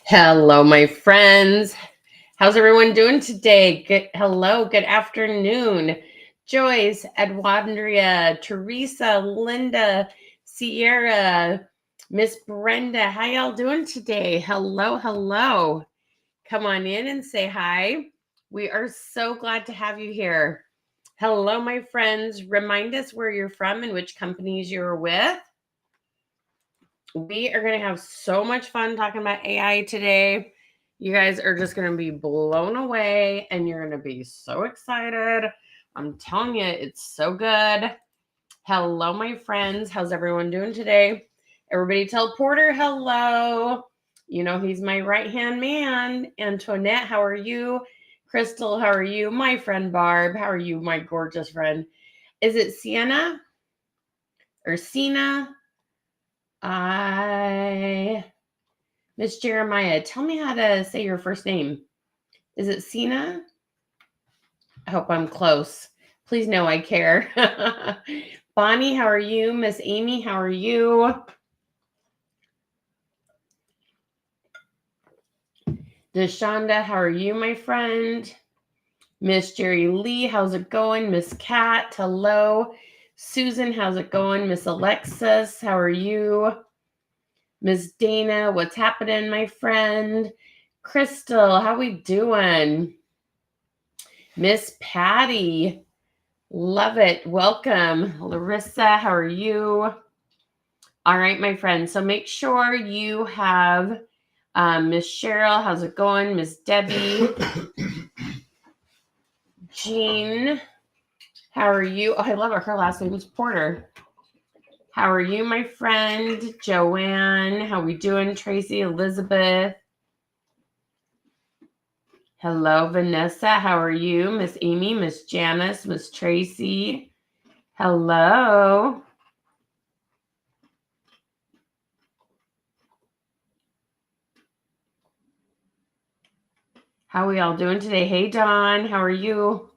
Hello, my friends. How's everyone doing today? Good afternoon. Joyce, Edwandria, Teresa, Linda, Sierra, Miss Brenda. How y'all doing today? Hello. Come on in and say hi. We are so glad to have you here. Hello, my friends. Remind us where you're from and which companies you're with. We are going to have so much fun talking about AI today. You guys are just going to be blown away and you're going to be so excited. I'm telling you, it's so good. Hello, my friends. How's everyone doing today? Everybody tell Porter hello. You know, he's my right-hand man. Antoinette, how are you? Crystal, how are you? My friend Barb, how are you, my gorgeous friend? Is it Sienna or Sina? Miss Jeremiah, tell me how to say your first name. Is it Sina? I hope I'm close. Please know I care. Bonnie, how are you? Miss Amy, how are you? Deshonda, how are you, my friend? Miss Jerry Lee, how's it going? Miss Kat, hello. Susan, how's it going? Miss Alexis, how are you? Miss Dana, what's happening, my friend? Crystal, how we doing? Miss Patty, love it. Welcome. Larissa, how are you? All right, my friends. So make sure you have Miss Cheryl, how's it going? Miss Debbie, Jean, how are you? Oh, I love her. Her last name is Porter. How are you, my friend? Joanne, how we doing? Tracy, Elizabeth. Hello, Vanessa. How are you? Miss Amy, Miss Janice, Miss Tracy. Hello. How are we all doing today? Hey, Dawn. How are you?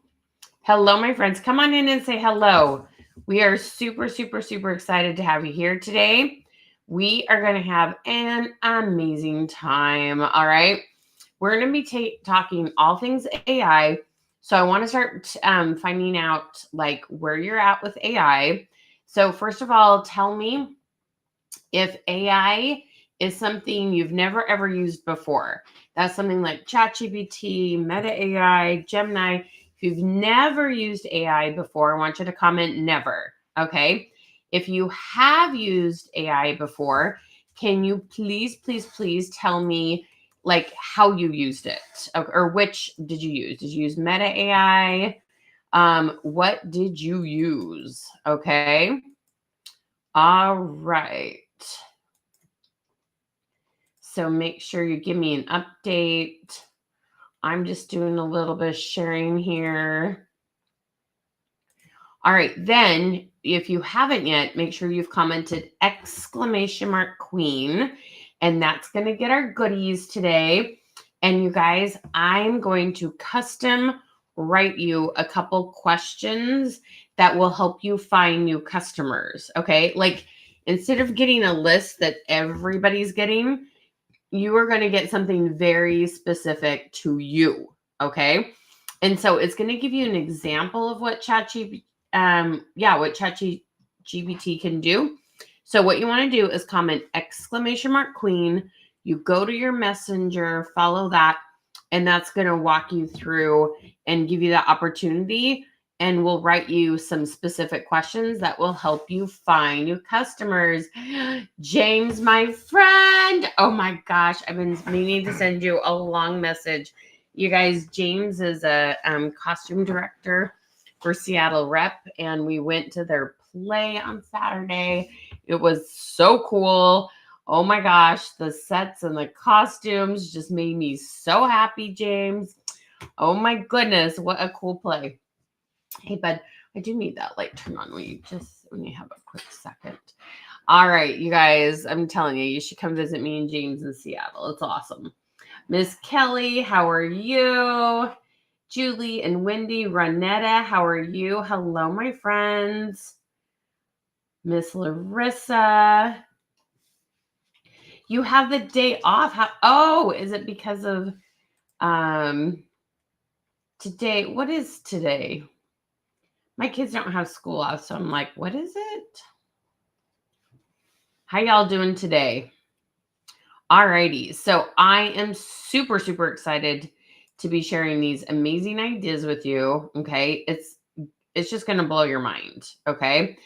Hello, my friends. Come on in and say hello. We are super excited to have you here today. We are going to have an amazing time. All right. We're going to be talking all things AI. So I want to start finding out like where you're at with AI. So first of all, tell me if AI is something you've never ever used before. That's something like ChatGPT, Meta AI, Gemini. If you've never used AI before, I want you to comment never. Okay. If you have used AI before, can you please tell me like how you used it, or which did you use? Did you use Meta AI? What did you use? Okay. All right. So make sure you give me an update. I'm just doing a little bit of sharing here. All right, then if you haven't yet, make sure you've commented !Queen, and that's going to get our goodies today. And you guys, I'm going to custom write you a couple questions that will help you find new customers. Okay, like instead of getting a list that everybody's getting, you are going to get something very specific to you. Okay. And so it's going to give you an example of what ChatGPT can do. So what you want to do is comment !Queen. You go to your messenger, follow that, and that's going to walk you through and give you the opportunity, and we'll write you some specific questions that will help you find new customers. James, my friend. Oh my gosh, I've been meaning to send you a long message. You guys, James is a costume director for Seattle Rep, and we went to their play on Saturday. It was so cool. Oh my gosh, the sets and the costumes just made me so happy, James. Oh my goodness, what a cool play. Hey, bud, I do need that light turned on when you have a quick second. All right, you guys, I'm telling you, you should come visit me and James in Seattle. It's awesome. Miss Kelly, how are you? Julie and Wendy, Ronetta, how are you? Hello, my friends. Miss Larissa. You have the day off. Oh, is it because of today? What is today? My kids don't have school off, so I'm like, what is it? How y'all doing today? Alrighty, so I am super, super excited to be sharing these amazing ideas with you. Okay, it's just gonna blow your mind. Okay,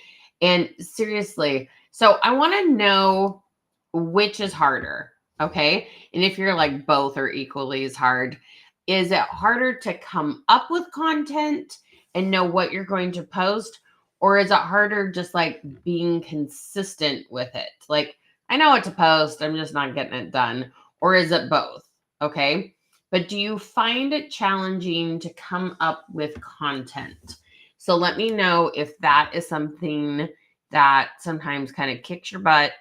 and seriously, so I want to know which is harder. Okay, and if you're like both are equally as hard, is it harder to come up with content and know what you're going to post, or is it harder just like being consistent with it? Like, I know what to post, I'm just not getting it done. Or is it both? Okay. But do you find it challenging to come up with content? So let me know if that is something that sometimes kind of kicks your butt.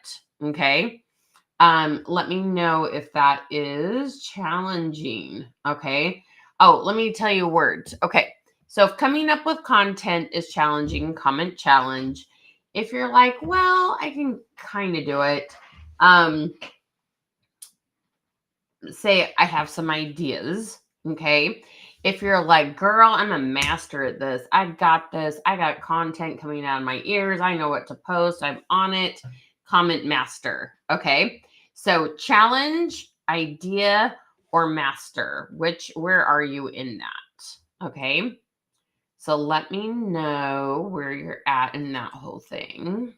Okay. Let me know if that is challenging. Okay. Oh, let me tell you words. Okay. So if coming up with content is challenging, comment challenge. If you're like, well, I can kind of do it. Say I have some ideas. Okay. If you're like, girl, I'm a master at this. I got this. I got content coming out of my ears. I know what to post. I'm on it. Comment master. Okay. So challenge, idea, or master. Where are you in that? Okay. So let me know where you're at in that whole thing.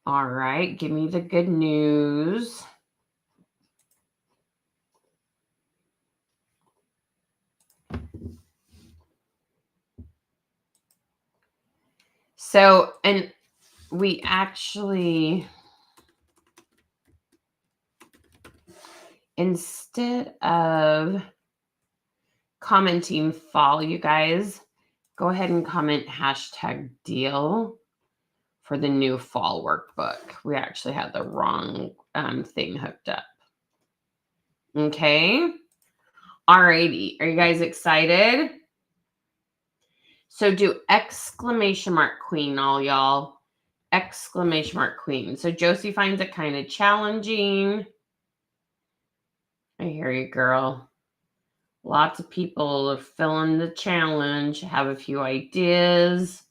All right, give me the good news. So, and we actually, instead of commenting fall, you guys, go ahead and comment #deal for the new fall workbook. We actually had the wrong thing hooked up. Okay. Alrighty. Are you guys excited? So do !queen, all y'all. !queen. So Josie finds it kind of challenging. I hear you, girl. Lots of people are feeling the challenge, have a few ideas.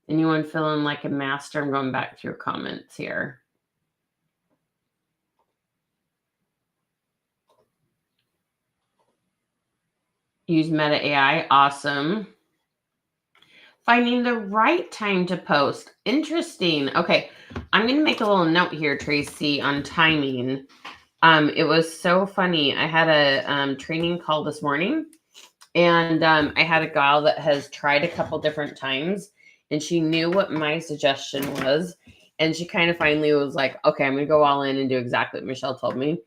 Anyone feeling like a master? I'm going back through comments here. Use Meta AI. Awesome. Finding the right time to post. Interesting. Okay. I'm going to make a little note here, Tracy, on timing. It was so funny. I had a training call this morning, and I had a gal that has tried a couple different times, and she knew what my suggestion was. And she kind of finally was like, okay, I'm going to go all in and do exactly what Michelle told me,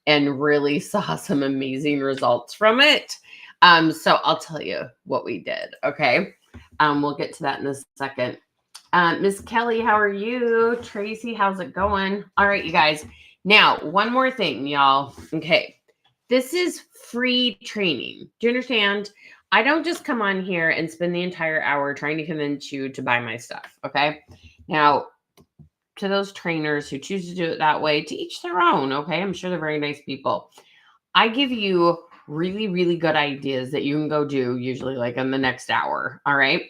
and really saw some amazing results from it. So I'll tell you what we did. Okay. We'll get to that in a second. Miss Kelly, how are you? Tracy, how's it going? All right, you guys. Now, one more thing, y'all. Okay. This is free training. Do you understand? I don't just come on here and spend the entire hour trying to convince you to buy my stuff. Okay. Now, to those trainers who choose to do it that way, to each their own. Okay. I'm sure they're very nice people. I give you really, really good ideas that you can go do usually like in the next hour. All right.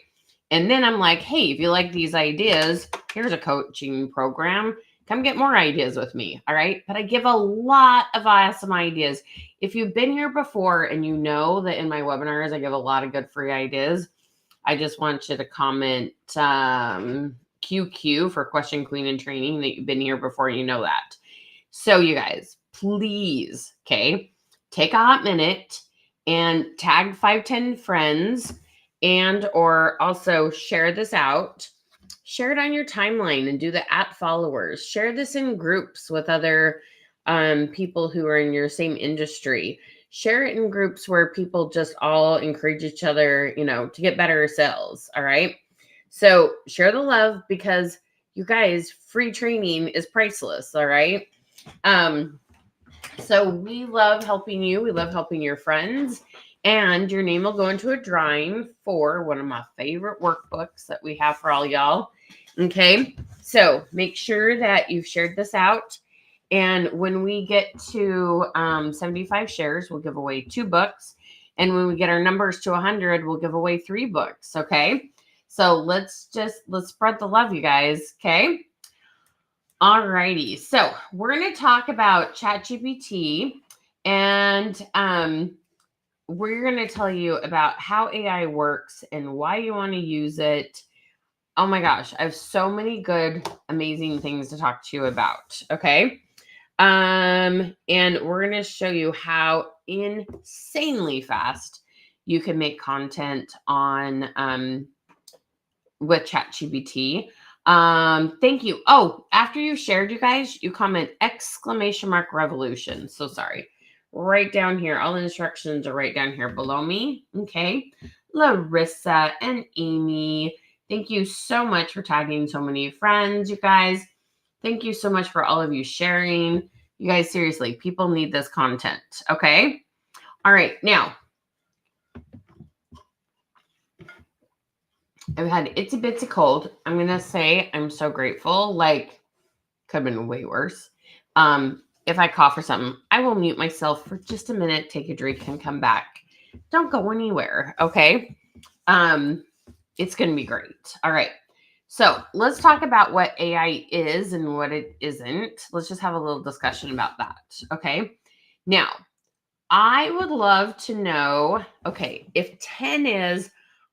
And then I'm like, hey, if you like these ideas, here's a coaching program. Come get more ideas with me. All right. But I give a lot of awesome ideas. If you've been here before and you know that in my webinars, I give a lot of good free ideas, I just want you to comment QQ for Question Queen and Training that you've been here before. You know that. So you guys, please, okay, take a hot minute and tag 510 friends, and or also share this out. Share it on your timeline and do the @followers. Share this in groups with other people who are in your same industry. Share it in groups where people just all encourage each other, to get better sales. All right. So share the love, because you guys, free training is priceless. All right. So we love helping you. We love helping your friends. And your name will go into a drawing for one of my favorite workbooks that we have for all y'all. Okay. So make sure that you've shared this out. And when we get to 75 shares, we'll give away 2 books. And when we get our numbers to 100, we'll give away 3 books. Okay. So let's spread the love, you guys. Okay. All righty. So we're going to talk about ChatGPT, and we're going to tell you about how AI works and why you want to use it. Oh my gosh, I have so many good, amazing things to talk to you about. Okay. And we're going to show you how insanely fast you can make content on with ChatGPT. Thank you. Oh, after you shared, you guys, you comment !revolution. So sorry. Right down here. All the instructions are right down here below me. Okay. Larissa and Amy, thank you so much for tagging so many friends, you guys. Thank you so much for all of you sharing. You guys, seriously, people need this content. Okay. All right. Now, I've had itsy bitsy cold. I'm going to say I'm so grateful. Like, could have been way worse. If I cough or something, I will mute myself for just a minute, take a drink, and come back. Don't go anywhere. Okay. It's going to be great. All right. So let's talk about what AI is and what it isn't. Let's just have a little discussion about that. Okay. Now, I would love to know, okay, if 10 is,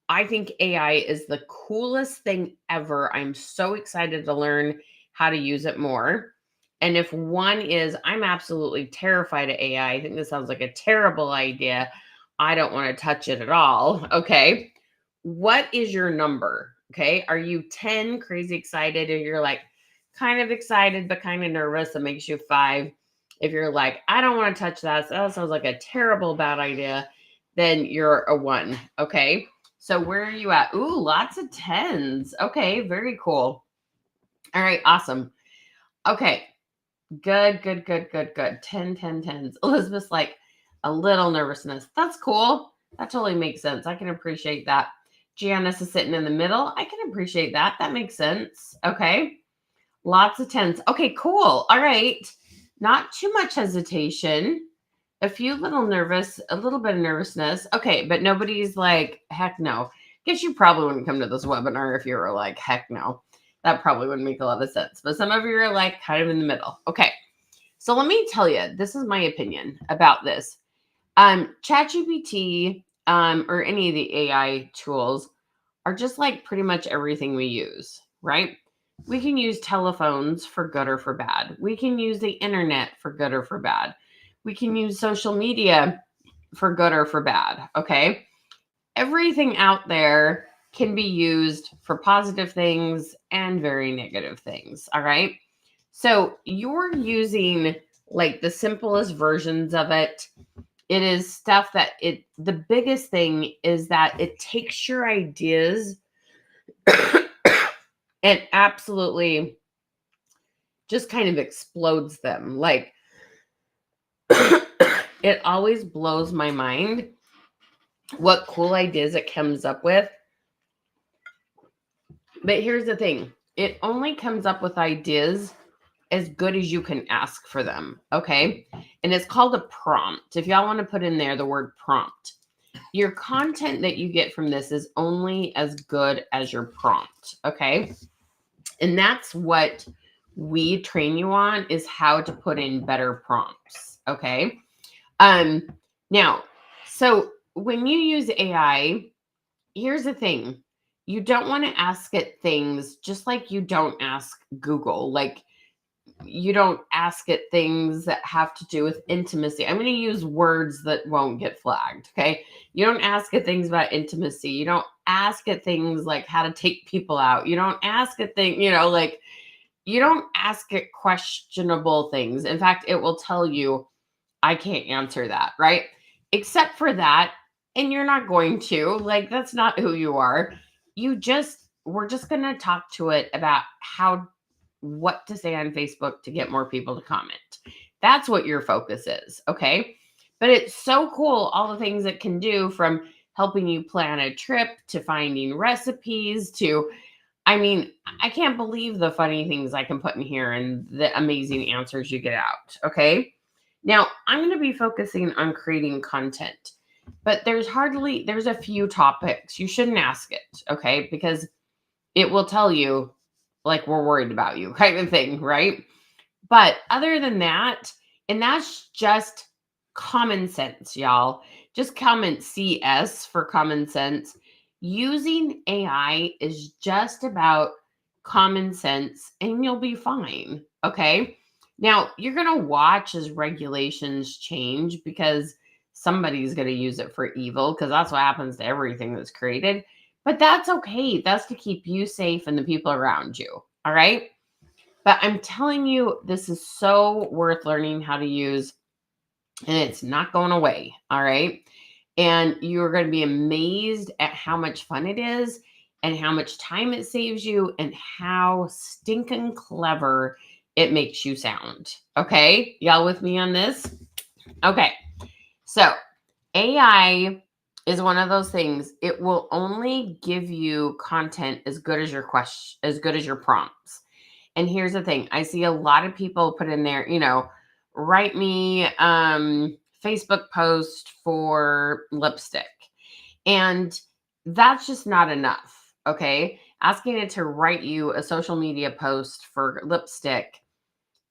I think AI is the coolest thing ever. I'm so excited to learn how to use it more. And if 1 is, I'm absolutely terrified of AI. I think this sounds like a terrible idea. I don't want to touch it at all. Okay. What is your number? Okay. Are you 10 crazy excited, or you're like kind of excited but kind of nervous? That makes you 5. If you're like, I don't want to touch that, so that sounds like a terrible bad idea, then you're a 1. Okay. So where are you at? Ooh, lots of 10s. Okay. Very cool. All right. Awesome. Okay. Good. 10, 10, 10s. Elizabeth's like a little nervousness. That's cool. That totally makes sense. I can appreciate that. Janice is sitting in the middle. I can appreciate that. That makes sense. Okay. Lots of 10s. Okay, cool. All right. Not too much hesitation. A few little nervous, a little bit of nervousness. Okay, but nobody's like, heck no. Guess you probably wouldn't come to this webinar if you were like, heck no. That probably wouldn't make a lot of sense. But some of you are like kind of in the middle. Okay. So let me tell you, this is my opinion about this. ChatGPT or any of the AI tools are just like pretty much everything we use, right? We can use telephones for good or for bad. We can use the internet for good or for bad. We can use social media for good or for bad. Okay. Everything out there can be used for positive things and very negative things. All right. So you're using like the simplest versions of it. It is stuff that the biggest thing is that it takes your ideas and absolutely just kind of explodes them. Like, it always blows my mind what cool ideas it comes up with. But here's the thing. It only comes up with ideas as good as you can ask for them. Okay. And it's called a prompt. If y'all want to put in there the word prompt, your content that you get from this is only as good as your prompt. Okay. And that's what we train you on, is how to put in better prompts. Okay. Now, so when you use AI, here's the thing. You don't want to ask it things just like you don't ask Google. Like, you don't ask it things that have to do with intimacy. I'm going to use words that won't get flagged. Okay. You don't ask it things about intimacy. You don't ask it things like how to take people out. You don't ask it things, like, you don't ask it questionable things. In fact, it will tell you, I can't answer that. Right. Except for that. And you're not going to, like, that's not who you are. We're just going to talk to it about what to say on Facebook to get more people to comment. That's what your focus is. Okay. But it's so cool, all the things it can do, from helping you plan a trip to finding recipes to I mean, I can't believe the funny things I can put in here and the amazing answers you get out. Okay. Now, I'm going to be focusing on creating content, but there's a few topics you shouldn't ask it. Okay. Because it will tell you, like, we're worried about you kind of thing. Right. But other than that, and that's just common sense, y'all. Just comment CS for common sense. Using AI is just about common sense and you'll be fine. Okay. Now, you're going to watch as regulations change because somebody's going to use it for evil because that's what happens to everything that's created. But that's okay. That's to keep you safe and the people around you. All right. But I'm telling you, this is so worth learning how to use, and it's not going away. All right. And you're going to be amazed at how much fun it is and how much time it saves you and how stinking clever it makes you sound. Okay. Y'all with me on this? Okay. So AI is one of those things. It will only give you content as good as your question, as good as your prompts. And here's the thing. I see a lot of people put in there, write me Facebook post for lipstick. And that's just not enough. Okay. Asking it to write you a social media post for lipstick,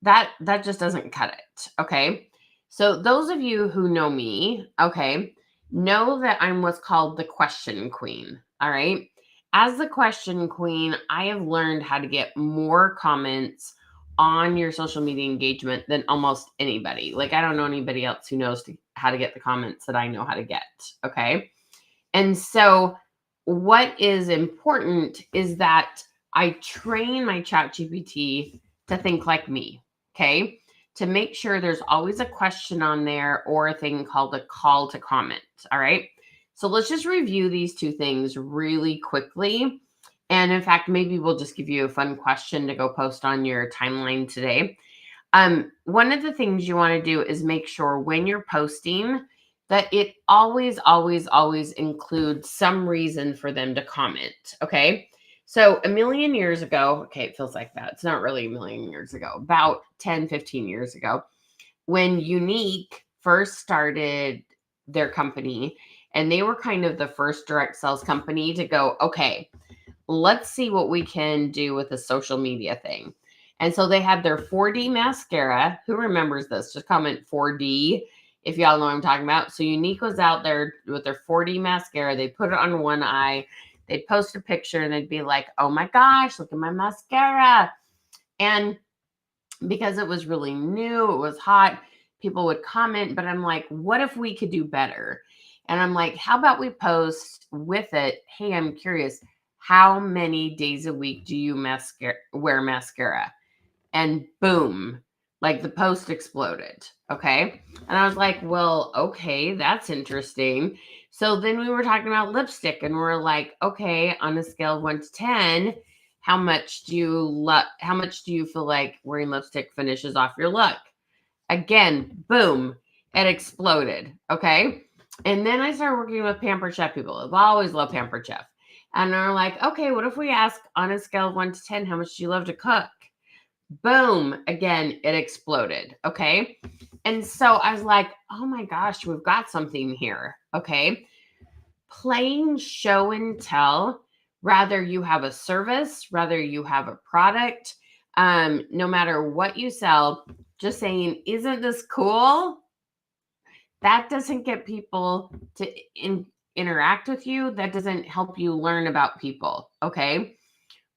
that just doesn't cut it. Okay. So those of you who know me, okay, know that I'm what's called the question queen. All right. As the question queen, I have learned how to get more comments on your social media engagement than almost anybody. Like, I don't know anybody else who knows how to get the comments that I know how to get. Okay. And so, what is important is that I train my ChatGPT to think like me. Okay. To make sure there's always a question on there or a thing called a call to comment. All right. So let's just review these two things really quickly. And in fact, maybe we'll just give you a fun question to go post on your timeline today. One of the things you want to do is make sure when you're posting that it always, always, always includes some reason for them to comment. Okay. So a million years ago, okay, it feels like that. It's not really a million years ago, about 10, 15 years ago, when Unique first started their company, and they were kind of the first direct sales company to go, okay, let's see what we can do with the social media thing. And so they had their 4D mascara. Who remembers this? Just comment 4D if y'all know what I'm talking about. So Unique was out there with their 4D mascara. They put it on one eye. They'd post a picture and they'd be like, oh my gosh, look at my mascara. And because it was really new, it was hot, people would comment. But I'm like, what if we could do better? And I'm like, how about we post with it? Hey, I'm curious, how many days a week do you wear mascara? And boom, like the post exploded. Okay. And I was like, well, okay, that's interesting. So then we were talking about lipstick and we're like, okay, on a scale of 1 to 10, how much do you feel like wearing lipstick finishes off your look? Again, boom, it exploded. Okay. And then I started working with Pampered Chef people. I've always loved Pampered Chef. And they're like, okay, what if we ask on a scale of 1 to 10, how much do you love to cook? Boom, again, it exploded. Okay. And so I was like, oh my gosh, we've got something here. Okay. Playing show and tell, rather you have a service, rather you have a product, no matter what you sell, just saying, isn't this cool? That doesn't get people to interact with you. That doesn't help you learn about people. Okay.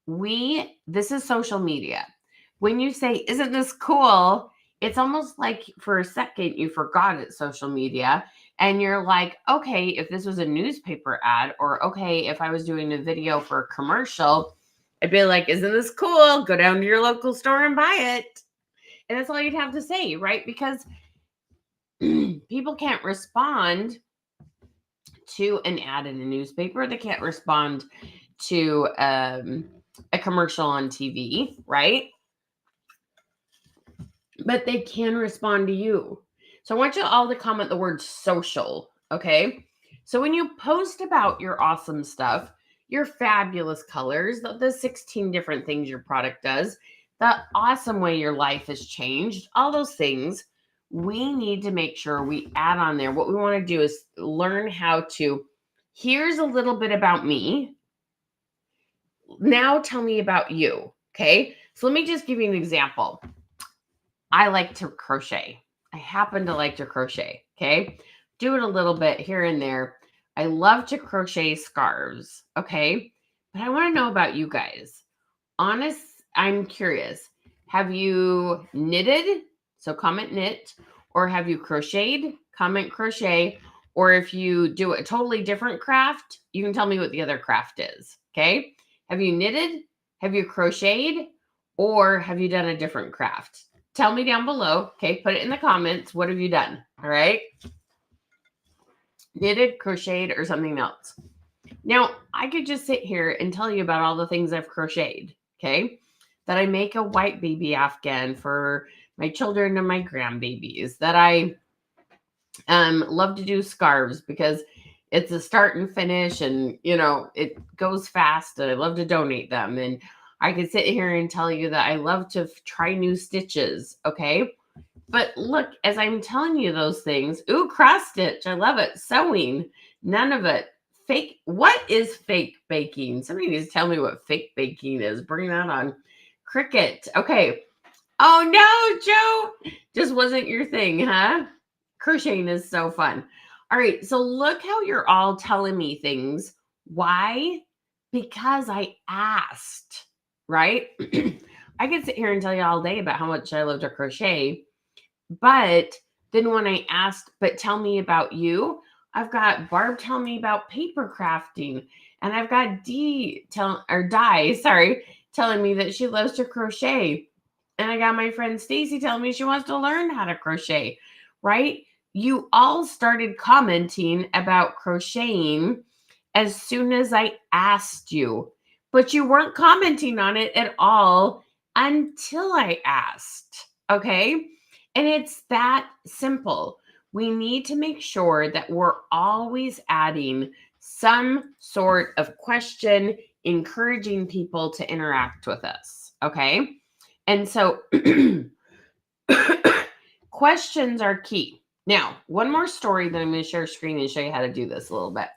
This is social media. When you say, isn't this cool? It's almost like for a second you forgot it's social media. And you're like, okay, if this was a newspaper ad, or okay, if I was doing a video for a commercial, I'd be like, isn't this cool? Go down to your local store and buy it. And that's all you'd have to say, right? Because people can't respond to an ad in a newspaper. They can't respond to a commercial on TV, right? But they can respond to you. So I want you all to comment the word social, okay? So when you post about your awesome stuff, your fabulous colors, the 16 different things your product does, the awesome way your life has changed, all those things, we need to make sure we add on there. What we want to do is learn how to, here's a little bit about me. Now tell me about you. Okay. So let me just give you an example. I like to crochet. I happen to like to crochet. Okay. Do it a little bit here and there. I love to crochet scarves. Okay. But I want to know about you guys. I'm curious. Have you knitted? So comment knit. Or have you crocheted? Comment crochet. Or if you do a totally different craft, you can tell me what the other craft is. Okay. Have you knitted? Have you crocheted? Or have you done a different craft? Tell me down below. Okay. Put it in the comments. What have you done? All right. Knitted, crocheted, or something else. Now, I could just sit here and tell you about all the things I've crocheted. Okay. That I make a white baby Afghan for my children and my grandbabies. That I love to do scarves because it's a start and finish, and it goes fast, and I love to donate them. And I could sit here and tell you that I love to try new stitches. Okay. But look, as I'm telling you those things, cross stitch, I love it. Sewing, none of it. Fake. What is fake baking? Somebody needs to tell me what fake baking is. Bring that on. Cricket. Okay. Oh no, Joe. Just wasn't your thing, huh? Crocheting is so fun. All right. So look how you're all telling me things. Why? Because I asked, right? I could sit here and tell you all day about how much I love to crochet. But then when I asked, but tell me about you, I've got Barb telling me about paper crafting. And I've got Di telling me that she loves to crochet. And I got my friend Stacy telling me she wants to learn how to crochet, right? You all started commenting about crocheting as soon as I asked you, but you weren't commenting on it at all until I asked, okay? And it's that simple. We need to make sure that we're always adding some sort of question, encouraging people to interact with us, okay? And so questions are key. Now, one more story that I'm going to share screen and show you how to do this a little bit.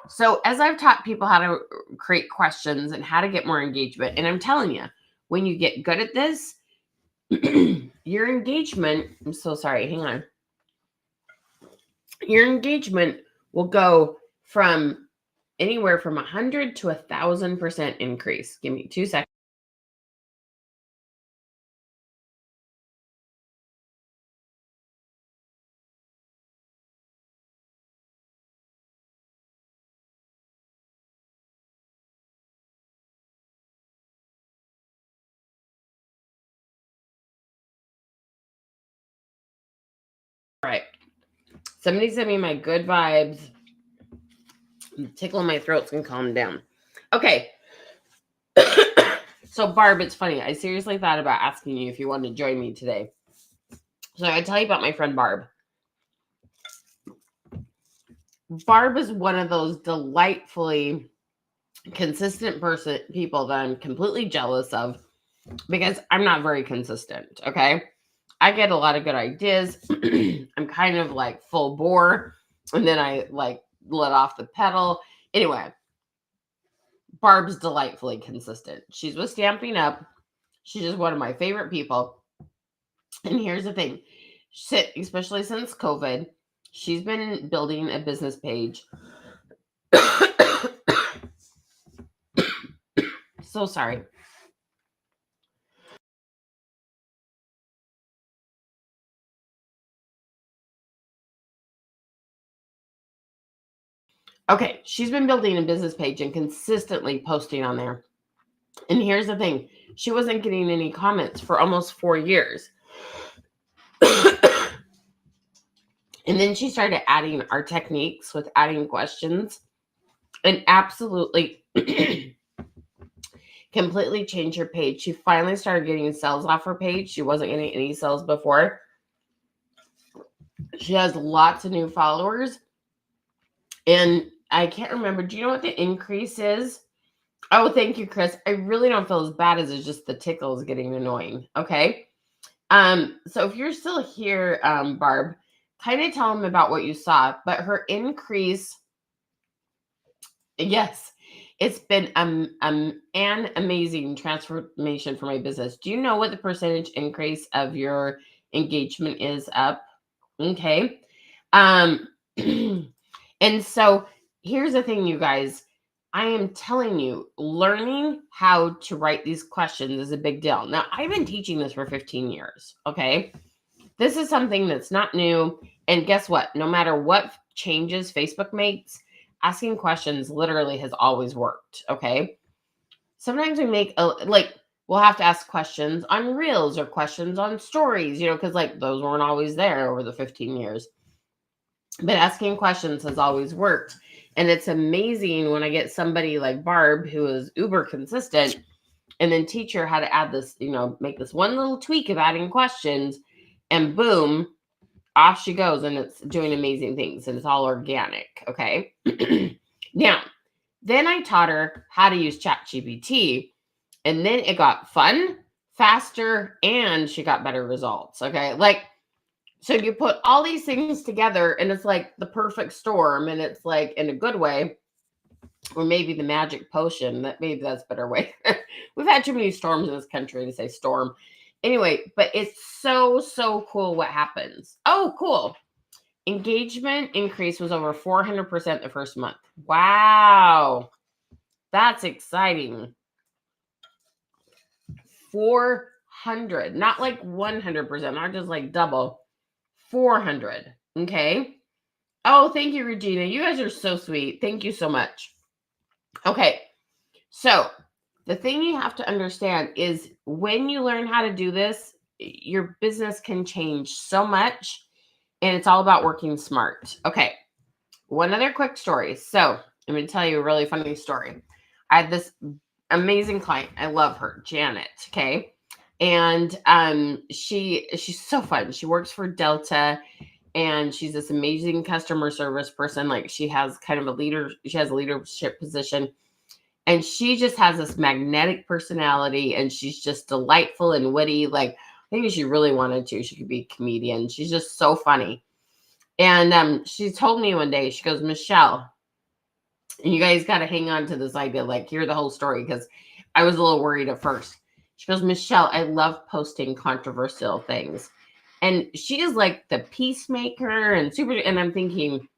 So as I've taught people how to create questions and how to get more engagement, and I'm telling you, when you get good at this, your engagement, I'm so sorry, hang on. Your engagement will go from anywhere from 100 to 1,000% increase. Give me 2 seconds. All right. Somebody send me my good vibes. Tickling my throats can calm down. Okay. So Barb, it's funny. I seriously thought about asking you if you wanted to join me today. So I tell you about my friend Barb. Barb is one of those delightfully consistent people that I'm completely jealous of because I'm not very consistent. Okay. I get a lot of good ideas. I'm kind of like full bore, and then I like let off the pedal. Anyway, Barb's delightfully consistent. She's with Stamping Up. She's just one of my favorite people. And here's the thing, especially since COVID, she's been building a business page. So sorry. Okay, she's been building a business page and consistently posting on there. And here's the thing, she wasn't getting any comments for almost 4 years. And then she started adding our techniques with adding questions and absolutely completely changed her page. She finally started getting sales off her page. She wasn't getting any sales before. She has lots of new followers. And I can't remember. Do you know what the increase is? Oh, thank you, Chris. I really don't feel as bad as it's just the tickle is getting annoying. Okay. So if you're still here, Barb, kind of tell them about what you saw. But her increase, yes, it's been an amazing transformation for my business. Do you know what the percentage increase of your engagement is up? Okay. Um, and so here's the thing, you guys. I am telling you, learning how to write these questions is a big deal. Now, I've been teaching this for 15 years. Okay. This is something that's not new. And guess what? No matter what changes Facebook makes, asking questions literally has always worked. Okay. Sometimes we make we'll have to ask questions on reels or questions on stories, because like those weren't always there over the 15 years. But asking questions has always worked. And it's amazing when I get somebody like Barb, who is uber consistent, and then teach her how to add this, make this one little tweak of adding questions, and boom, off she goes, and it's doing amazing things, and it's all organic. Okay. Now, then I taught her how to use ChatGPT, and then it got fun, faster, and she got better results. Okay. So you put all these things together, and it's like the perfect storm, and it's like in a good way, or maybe the magic potion. Maybe that's a better way. We've had too many storms in this country to say storm. Anyway, but it's so cool what happens. Oh, cool. Engagement increase was over 400% the first month. Wow. That's exciting. 400, not like 100%, not just like double. 400. Okay. Oh, thank you, Regina. You guys are so sweet. Thank you so much. Okay. So the thing you have to understand is when you learn how to do this, your business can change so much, and it's all about working smart. Okay. One other quick story. So I'm going to tell you a really funny story. I had this amazing client. I love her, Janet. Okay. And she's so fun. She works for Delta, and she's this amazing customer service person. Like she has kind of she has a leadership position, and she just has this magnetic personality, and she's just delightful and witty. Like I think if she really wanted to, she could be a comedian. She's just so funny. And she told me one day, she goes, Michelle, and you guys got to hang on to this idea, like hear the whole story, because I was a little worried at first. She goes, Michelle, I love posting controversial things. And she is like the peacemaker and and I'm thinking,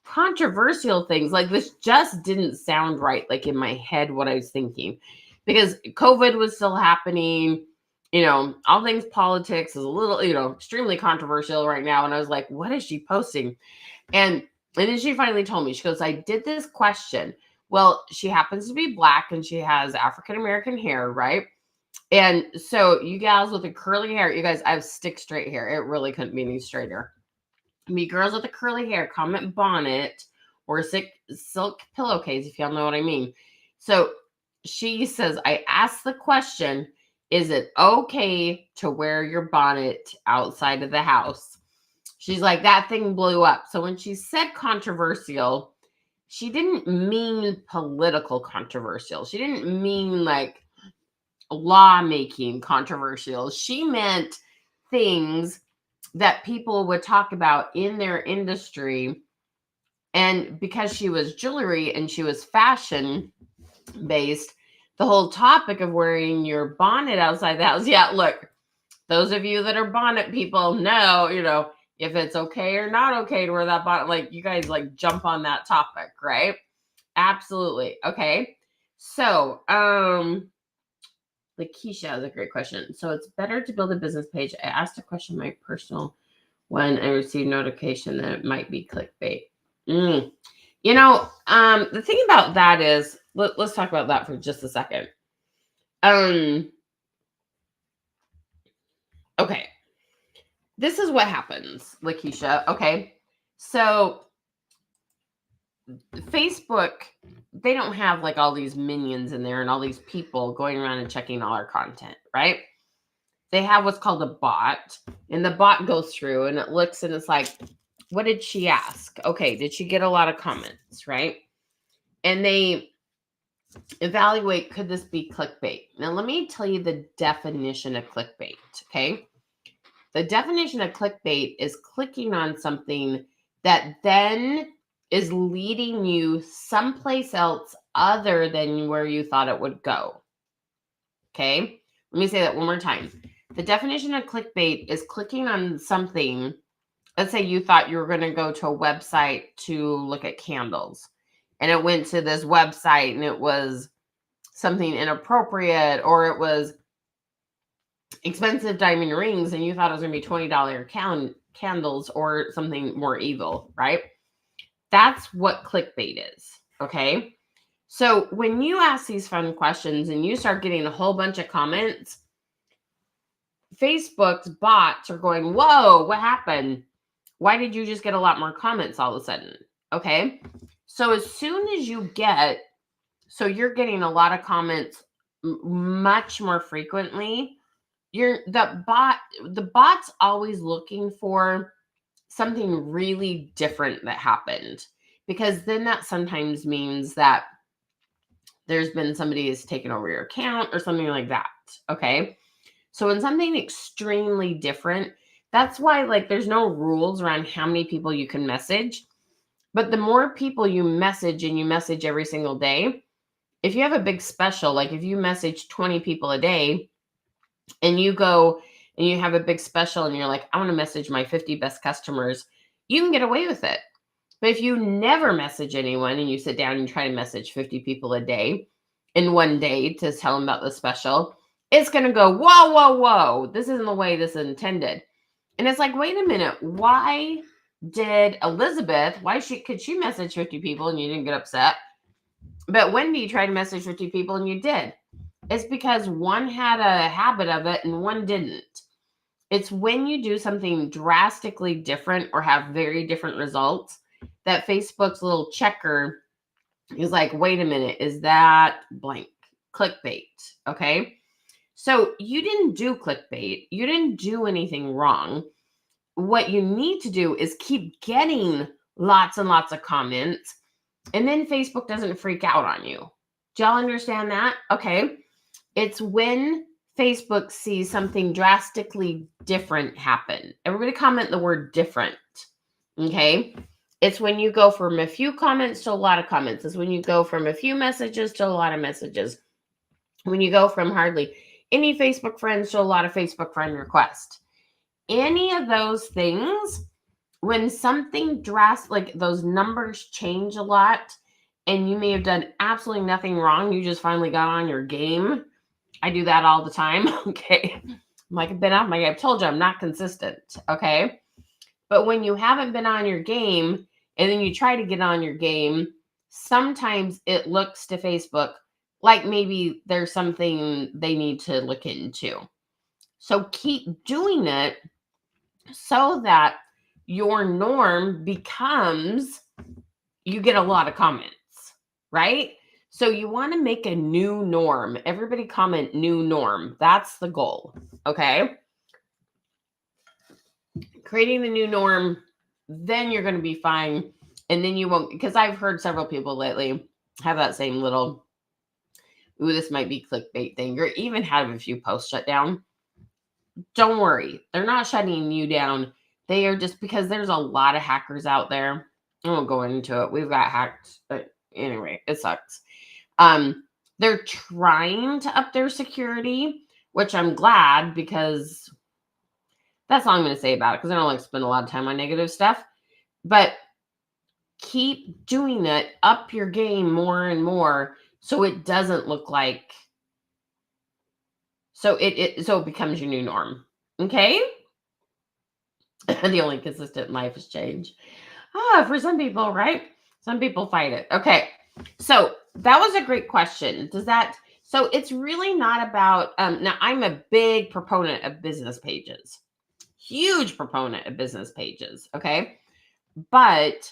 controversial things, like this just didn't sound right, like in my head, what I was thinking, because COVID was still happening. All things politics is a little, extremely controversial right now. And I was like, what is she posting? And then she finally told me, she goes, I did this question. Well, she happens to be Black, and she has African-American hair, right? And so you gals with the curly hair, you guys, I have stick straight hair. It really couldn't be any straighter. Me girls with the curly hair, comment bonnet or silk pillowcase, if y'all know what I mean. So she says, I asked the question, is it okay to wear your bonnet outside of the house? She's like, that thing blew up. So when she said controversial, she didn't mean political controversial. She didn't mean like lawmaking controversial. She meant things that people would talk about in their industry. And because she was jewelry and she was fashion based, the whole topic of wearing your bonnet outside the house. Yeah, look, those of you that are bonnet people know, if it's okay or not okay to wear that bonnet. Like you guys like jump on that topic, right? Absolutely. Okay. So, Lakeisha has a great question. So it's better to build a business page. I asked a question my personal when I received notification that it might be clickbait. The thing about that is, let's talk about that for just a second. Okay. This is what happens, Lakeisha. Okay. So Facebook, they don't have like all these minions in there and all these people going around and checking all our content, right? They have what's called a bot, and the bot goes through and it looks and it's like, what did she ask? Okay, did she get a lot of comments, right? and they evaluate, could this be clickbait? Now, let me tell you the definition of clickbait, okay? The definition of clickbait is clicking on something that then is leading you someplace else other than where you thought it would go, okay? Let me say that one more time. The definition of clickbait is clicking on something. Let's say you thought you were going to go to a website to look at candles, and it went to this website and it was something inappropriate, or it was expensive diamond rings and you thought it was going to be $20 candles or something more evil, right? That's what clickbait is, okay? So when you ask these fun questions and you start getting a whole bunch of comments, Facebook's bots are going, whoa, what happened? Why did you just get a lot more comments all of a sudden? Okay. So as soon as you you're getting a lot of comments much more frequently, the bot's always looking for something really different that happened, because then that sometimes means that there's been somebody who's taken over your account or something like that. Okay. So when something extremely different, that's why like there's no rules around how many people you can message. But the more people you message, and you message every single day, if you have a big special, like if you message 20 people a day and you go and you have a big special and you're like, I want to message my 50 best customers, you can get away with it. But if you never message anyone and you sit down and try to message 50 people a day in one day to tell them about the special, it's going to go, whoa, whoa, whoa. This isn't the way this is intended. And it's like, wait a minute. Why did Elizabeth, could she message 50 people and you didn't get upset? But Wendy tried to message 50 people and you did. It's because one had a habit of it and one didn't. It's when you do something drastically different or have very different results that Facebook's little checker is like, wait a minute, is that blank? Clickbait, okay? So you didn't do clickbait. You didn't do anything wrong. What you need to do is keep getting lots and lots of comments, and then Facebook doesn't freak out on you. Do y'all understand that? Okay. It's when Facebook sees something drastically different happen. Everybody comment the word different. Okay. It's when you go from a few comments to a lot of comments. It's when you go from a few messages to a lot of messages. When you go from hardly any Facebook friends to a lot of Facebook friend requests. Any of those things, when something drastic, like those numbers change a lot, and you may have done absolutely nothing wrong, you just finally got on your game. I do that all the time. Okay. I'm like, I've been off my game. I've told you I'm not consistent. Okay. But when you haven't been on your game and then you try to get on your game, sometimes it looks to Facebook like maybe there's something they need to look into. So keep doing it so that your norm becomes, you get a lot of comments, right? So you want to make a new norm. Everybody comment new norm. That's the goal. Okay. Creating the new norm, then you're going to be fine. And then you won't, because I've heard several people lately have that same little, ooh, this might be clickbait thing, or even have a few posts shut down. Don't worry. They're not shutting you down. They are just, because there's a lot of hackers out there. I won't go into it. We've got hacked. But anyway, it sucks. They're trying to up their security, which I'm glad, because that's all I'm going to say about it, because I don't like to spend a lot of time on negative stuff. But keep doing it, up your game more and more, so it doesn't look like, so it becomes your new norm. Okay. The only consistent in life is change. For some people, right? Some people fight it. Okay. So that was a great question. So it's really not about, now I'm a big proponent of business pages, huge proponent of business pages. Okay. But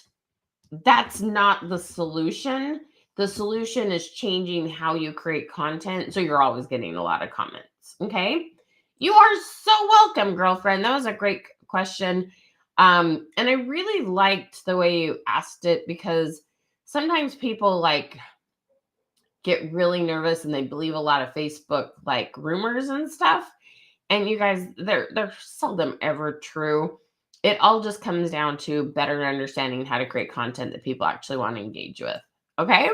that's not the solution. The solution is changing how you create content, so you're always getting a lot of comments. Okay. You are so welcome, girlfriend. That was a great question. And I really liked the way you asked it, because sometimes people like get really nervous and they believe a lot of Facebook like rumors and stuff. And you guys, they're seldom ever true. It all just comes down to better understanding how to create content that people actually want to engage with. Okay?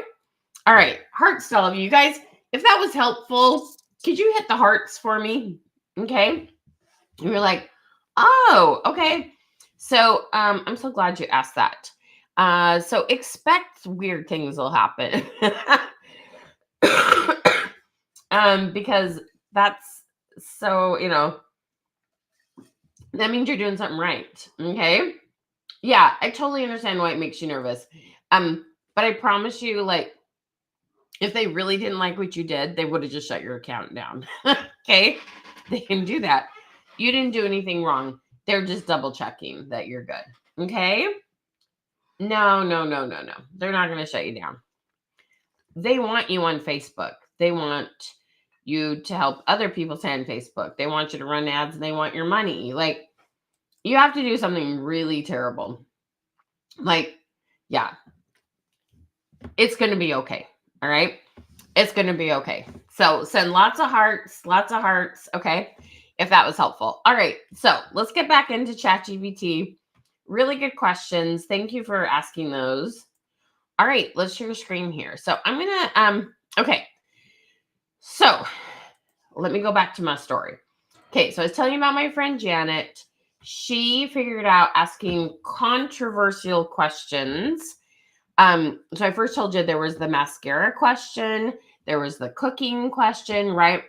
All right. Hearts to all of you guys. If that was helpful, could you hit the hearts for me? Okay. And you're like, oh, okay. So I'm so glad you asked that. So expect weird things will happen. Because that's so, that means you're doing something right. Okay. Yeah, I totally understand why it makes you nervous. But I promise you, like, if they really didn't like what you did, they would have just shut your account down. Okay. They can do that. You didn't do anything wrong. They're just double checking that you're good. Okay. No. They're not going to shut you down. They want you on Facebook. They want you to help other people stay on Facebook. They want you to run ads and they want your money. Like, you have to do something really terrible. Like, yeah, it's going to be okay. All right. It's going to be okay. So send lots of hearts. Okay. If that was helpful. All right. So let's get back into ChatGPT. Really good questions. Thank you for asking those. All right. Let's share screen here. So I'm going to, okay. So let me go back to my story. Okay. So I was telling you about my friend Janet. She figured out asking controversial questions. So I first told you there was the mascara question, there was the cooking question, right?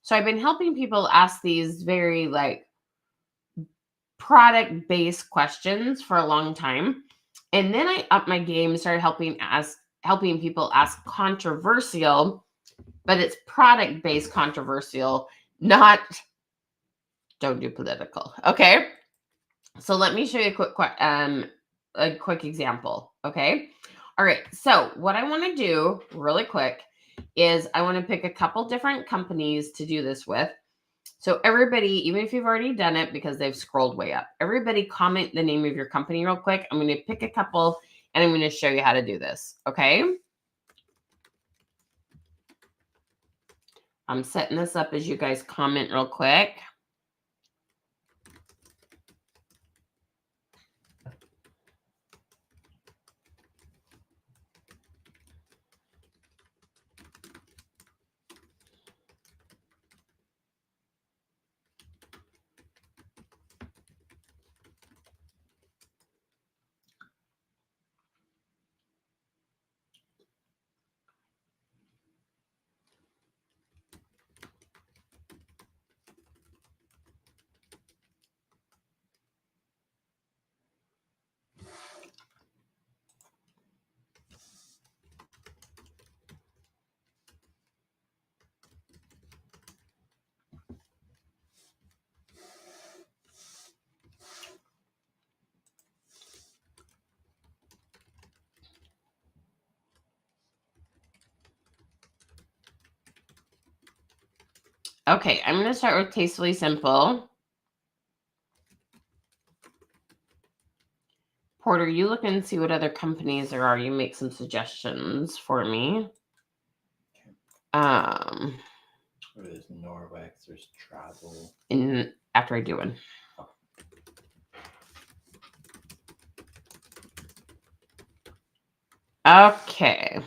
So I've been helping people ask these very like product-based questions for a long time. And then I upped my game, started helping people ask controversial, but it's product-based controversial, not don't do political. Okay. So let me show you a quick example. Okay. All right. So what I want to do really quick is I want to pick a couple different companies to do this with. So everybody, even if you've already done it because they've scrolled way up, everybody comment the name of your company real quick. I'm going to pick a couple and I'm going to show you how to do this. Okay. I'm setting this up as you guys comment real quick. Okay, I'm going to start with Tastefully Simple. Porter, you look and see what other companies there are. You make some suggestions for me. There's Norwex, there's Travel. After I do one. Okay.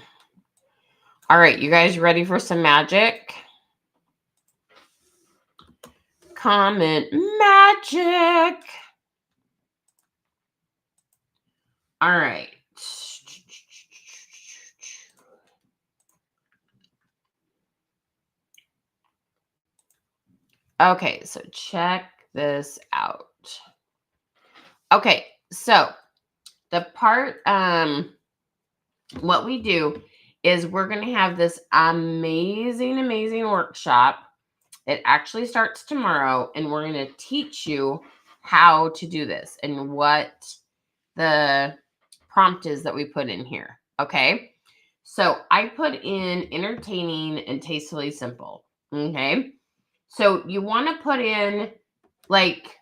All right, you guys ready for some magic? Comment magic. All right. Okay, so check this out. Okay, so the part, what we do is we're going to have this amazing workshop. It actually starts tomorrow, and we're going to teach you how to do this and what the prompt is that we put in here. Okay. So I put in entertaining and tastefully simple. Okay. So you want to put in like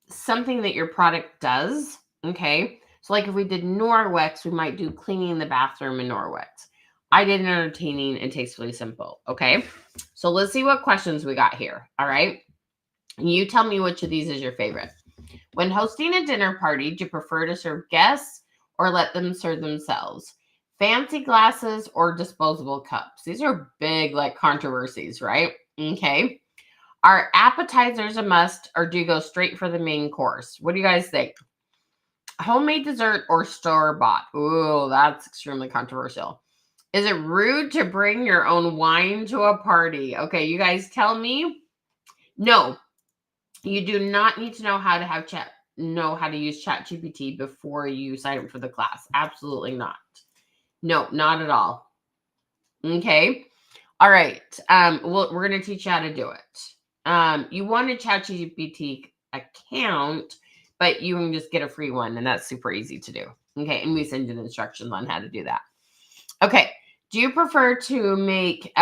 something that your product does. Okay. So like if we did Norwex, we might do cleaning the bathroom in Norwex. I did entertaining and tastefully simple. Okay. So let's see what questions we got here. All right. You tell me which of these is your favorite. When hosting a dinner party, do you prefer to serve guests or let them serve themselves? Fancy glasses or disposable cups? These are big like controversies, right? Okay. Are appetizers a must or do you go straight for the main course? What do you guys think? Homemade dessert or store-bought? Ooh, that's extremely controversial. Is it rude to bring your own wine to a party? Okay, you guys tell me. No, you do not need to know how to use ChatGPT before you sign up for the class. Absolutely not. No, not at all. Okay. All right. We're going to teach you how to do it. You want a ChatGPT account, but you can just get a free one, and that's super easy to do. Okay. And we send you the instructions on how to do that. Okay. Do you prefer to make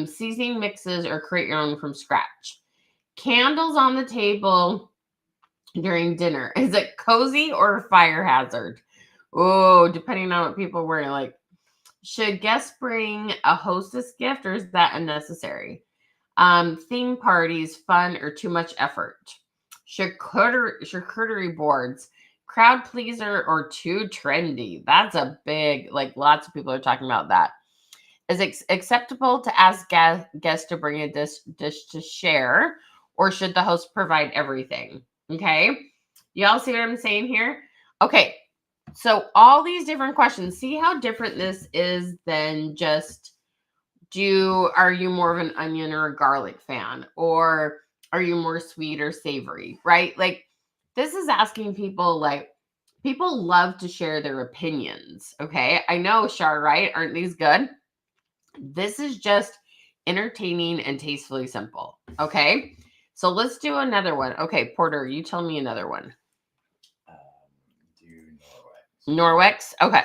seasoning mixes or create your own from scratch? Candles on the table during dinner. Is it cozy or a fire hazard? Oh, depending on what people are wearing. Like, should guests bring a hostess gift or is that unnecessary? Theme parties, fun or too much effort? Charcuterie boards, crowd pleaser or too trendy? That's a big, like lots of people are talking about that. Is it acceptable to ask guests to bring a dish to share, or should the host provide everything? Okay. Y'all see what I'm saying here? Okay. So all these different questions, see how different this is than just are you more of an onion or a garlic fan? Or are you more sweet or savory? Right? Like this is asking people like people love to share their opinions. Okay. I know, Char, right? Aren't these good? This is just entertaining and tastefully simple. Okay. So let's do another one. Okay, Porter, you tell me another one. Do Norwex. Norwex? Okay.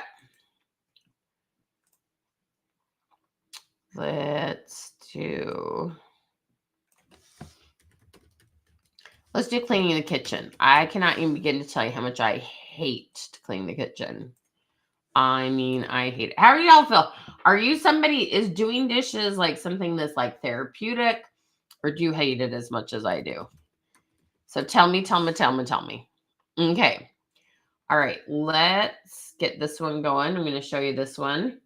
Let's do cleaning the kitchen. I cannot even begin to tell you how much I hate to clean the kitchen. I mean, I hate it. How do y'all feel? Are you is doing dishes like something that's like therapeutic, or do you hate it as much as I do? So tell me. Okay. All right. Let's get this one going. I'm going to show you this one.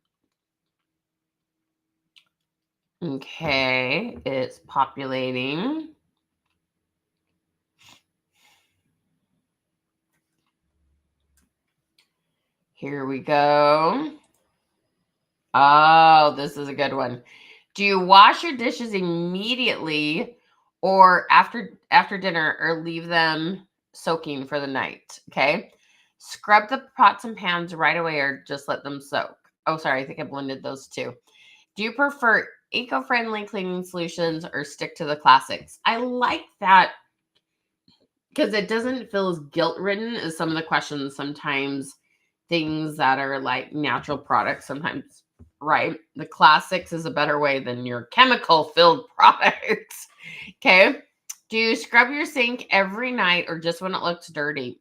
Okay. It's populating. Here we go. Oh, this is a good one. Do you wash your dishes immediately or after dinner or leave them soaking for the night? Okay. Scrub the pots and pans right away or just let them soak. Oh, sorry. I think I blended those two. Do you prefer eco-friendly cleaning solutions or stick to the classics? I like that because it doesn't feel as guilt-ridden as some of the questions. Sometimes things that are like natural products, sometimes, right? The classics is a better way than your chemical-filled products. Okay. Do you scrub your sink every night or just when it looks dirty?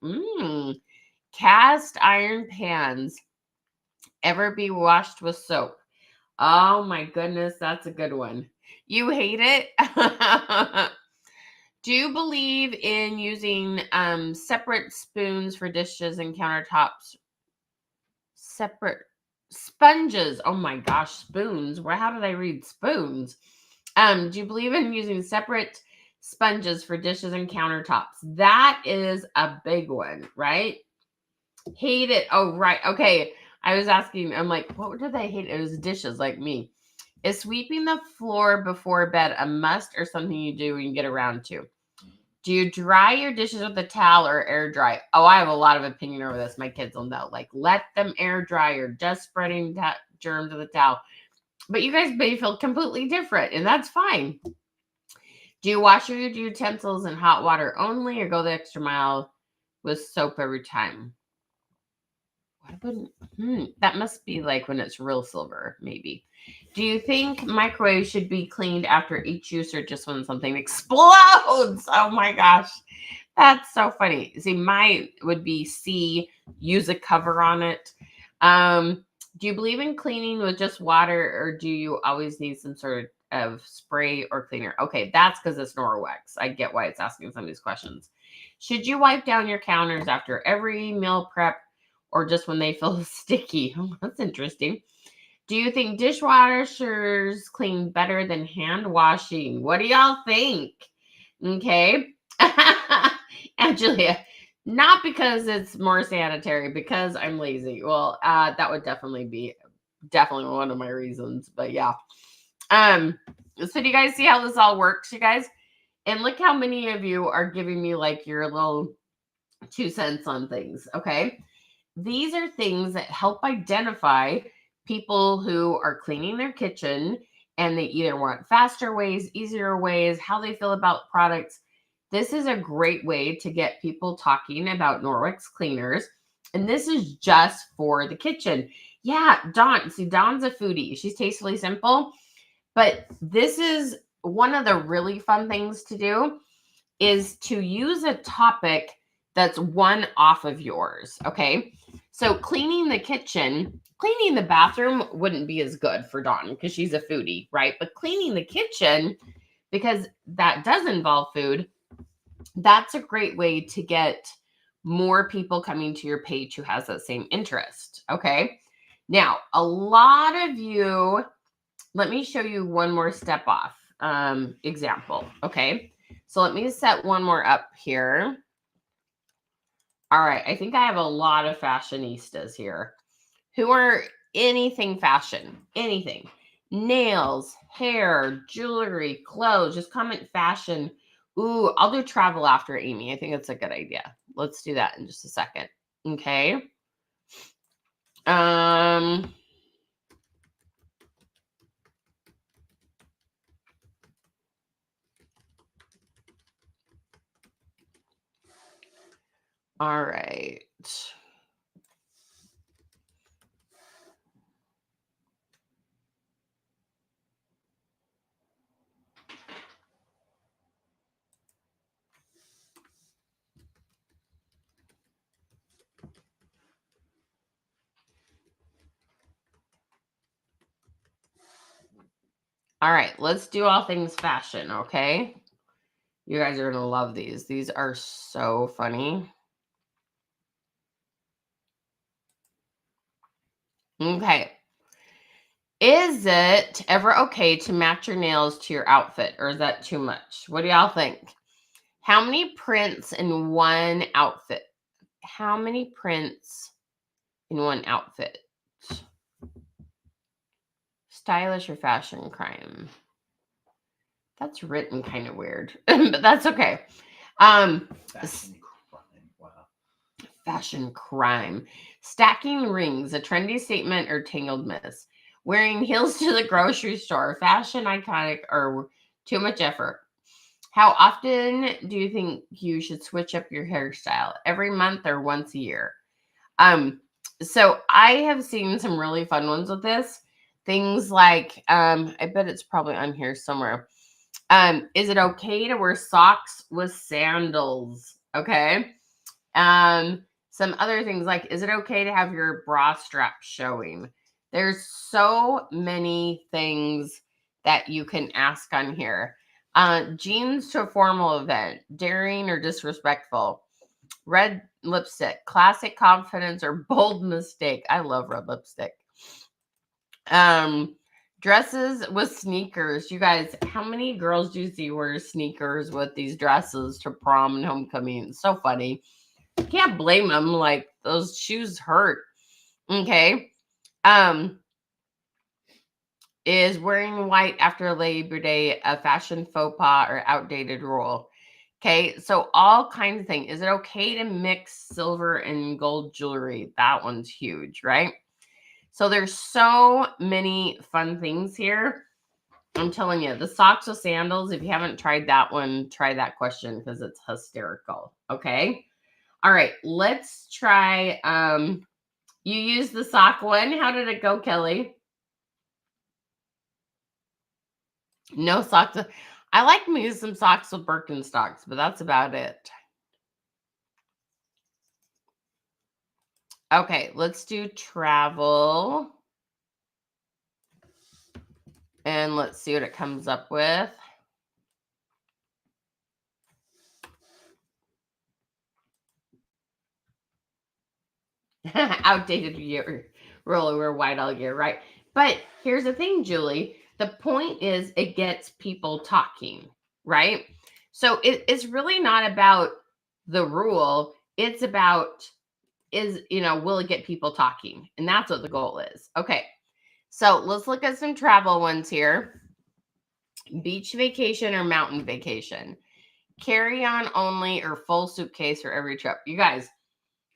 Cast iron pans ever be washed with soap? Oh my goodness, that's a good one. You hate it? Do you believe in using separate spoons for dishes and countertops? Separate sponges. Oh my gosh, spoons. How did I read spoons? Do you believe in using separate sponges for dishes and countertops? That is a big one, right? Hate it. Oh, right. Okay. I was asking, I'm like, what did I hate? It was dishes like me. Is sweeping the floor before bed a must or something you do when you get around to? Do you dry your dishes with a towel or air dry? Oh, I have a lot of opinion over this. My kids will know. Like, let them air dry or just spreading germs with a towel. But you guys may feel completely different, and that's fine. Do you wash your utensils in hot water only or go the extra mile with soap every time? That must be like when it's real silver, maybe. Do you think microwaves should be cleaned after each use or just when something explodes? Oh my gosh. That's so funny. See, mine would be C, use a cover on it. Do you believe in cleaning with just water, or do you always need some sort of spray or cleaner? Okay, that's because it's Norwex. I get why it's asking some of these questions. Should you wipe down your counters after every meal prep or just when they feel sticky? Oh, that's interesting. Do you think dishwashers clean better than hand washing? What do y'all think? Okay. And Julia, not because it's more sanitary, because I'm lazy. Well, that would definitely be one of my reasons. But yeah. So do you guys see how this all works, you guys? And look how many of you are giving me like your little 2 cents on things. Okay. These are things that help identify people who are cleaning their kitchen and they either want faster ways, easier ways, how they feel about products. This is a great way to get people talking about Norwex cleaners. And this is just for the kitchen. Yeah, Dawn. See, Dawn's a foodie. She's Tastefully Simple. But this is one of the really fun things to do is to use a topic that's one off of yours. Okay. So cleaning the kitchen, cleaning the bathroom wouldn't be as good for Dawn because she's a foodie, right? But cleaning the kitchen, because that does involve food, that's a great way to get more people coming to your page who has that same interest. Okay. Now, a lot of you, let me show you one more step off example. Okay. So let me set one more up here. All right. I think I have a lot of fashionistas here who are anything fashion, anything, nails, hair, jewelry, clothes, just comment fashion. Ooh, I'll do travel after Amy. I think that's a good idea. Let's do that in just a second. Okay. All right. All right, let's do all things fashion, okay? You guys are going to love these. These are so funny. Okay. Is it ever okay to match your nails to your outfit, or is that too much? What do y'all think? How many prints in one outfit? How many prints in one outfit? Stylish or fashion crime? That's written kind of weird, but that's okay. Fashion crime. Wow. Fashion crime. Stacking rings, a trendy statement or tangled mess. Wearing heels to the grocery store, fashion iconic or too much effort. How often do you think you should switch up your hairstyle? Every month or once a year? So I have seen some really fun ones with this. Things like, I bet it's probably on here somewhere. Is it okay to wear socks with sandals? Okay. Some other things like, is it okay to have your bra strap showing? There's so many things that you can ask on here. Jeans to a formal event, daring or disrespectful. Red lipstick, classic confidence or bold mistake. I love red lipstick. Dresses with sneakers. You guys, how many girls do you see wear sneakers with these dresses to prom and homecoming? It's so funny. Can't blame them. Like, those shoes hurt. Okay. Is wearing white after Labor Day a fashion faux pas or outdated rule? Okay, so all kinds of things. Is it okay to mix silver and gold jewelry? That one's huge, right? So there's so many fun things here. I'm telling you, the socks with sandals, if you haven't tried that one, try that question because it's hysterical. Okay. All right, let's try. You used the sock one. How did it go, Kelly? No socks. I like me some socks with Birkenstocks, but that's about it. Okay, let's do travel. And let's see what it comes up with. Outdated year, rollover white all year, right? But here's the thing, Julie. The point is it gets people talking, right? So it's really not about the rule. It's about will it get people talking? And that's what the goal is. Okay. So let's look at some travel ones here. Beach vacation or mountain vacation? Carry on only or full suitcase for every trip? You guys,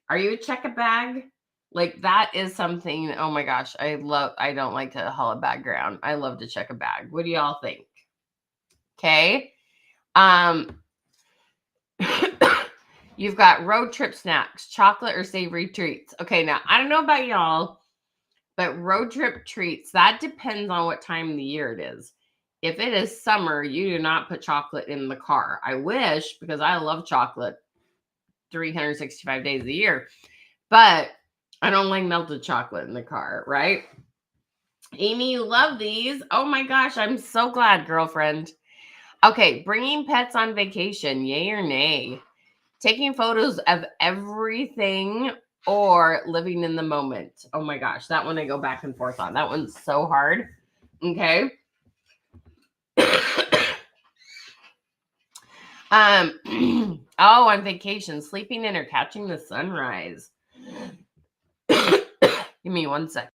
are you a check a bag? Like that is something, oh my gosh, I don't like to haul a bag around. I love to check a bag. What do y'all think? Okay. You've got road trip snacks, chocolate or savory treats. Okay, now I don't know about y'all, but road trip treats, that depends on what time of the year it is. If it is summer, you do not put chocolate in the car. I wish, because I love chocolate 365 days a year, but I don't like melted chocolate in the car, right? Amy, you love these. Oh my gosh, I'm so glad, girlfriend. Okay, bringing pets on vacation, yay or nay? Taking photos of everything or living in the moment. Oh my gosh, that one I go back and forth on. That one's so hard. Okay. Oh, on vacation, sleeping in or catching the sunrise. Give me 1 sec.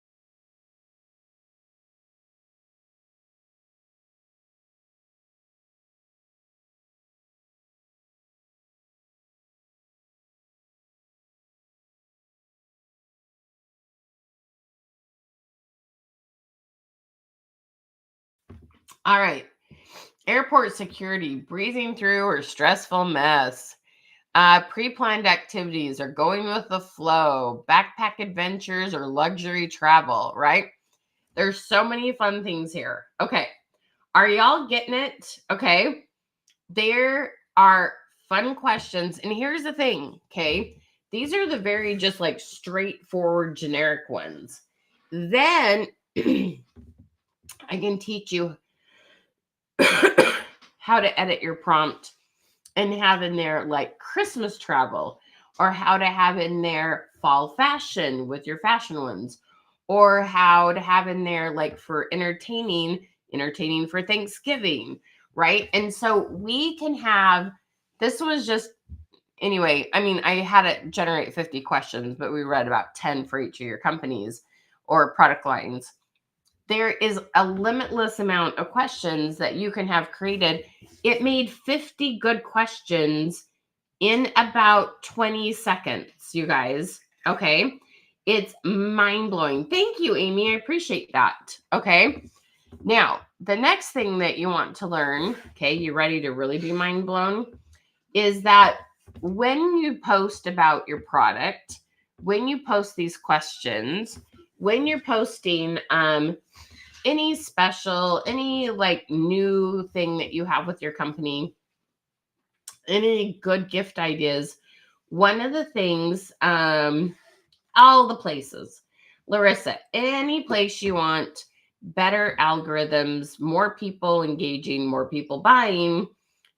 All right. Airport security, breezing through or stressful mess. Pre-planned activities or going with the flow, backpack adventures or luxury travel, right? There's so many fun things here. Okay. Are y'all getting it? Okay. There are fun questions. And here's the thing. Okay. These are the very just like straightforward generic ones. Then I can teach you how to edit your prompt and have in there like Christmas travel, or how to have in there fall fashion with your fashion ones, or how to have in there like for entertaining for Thanksgiving, right? And so we can have, this was just, anyway, I mean, I had it generate 50 questions, but we read about 10 for each of your companies or product lines. There is a limitless amount of questions that you can have created. It made 50 good questions in about 20 seconds, you guys. Okay. It's mind blowing. Thank you, Amy. I appreciate that. Okay. Now, the next thing that you want to learn, okay, you ready to really be mind blown, is that when you post about your product, when you post these questions, when you're posting any special, any like new thing that you have with your company, any good gift ideas, one of the things, all the places, Larissa, any place you want better algorithms, more people engaging, more people buying,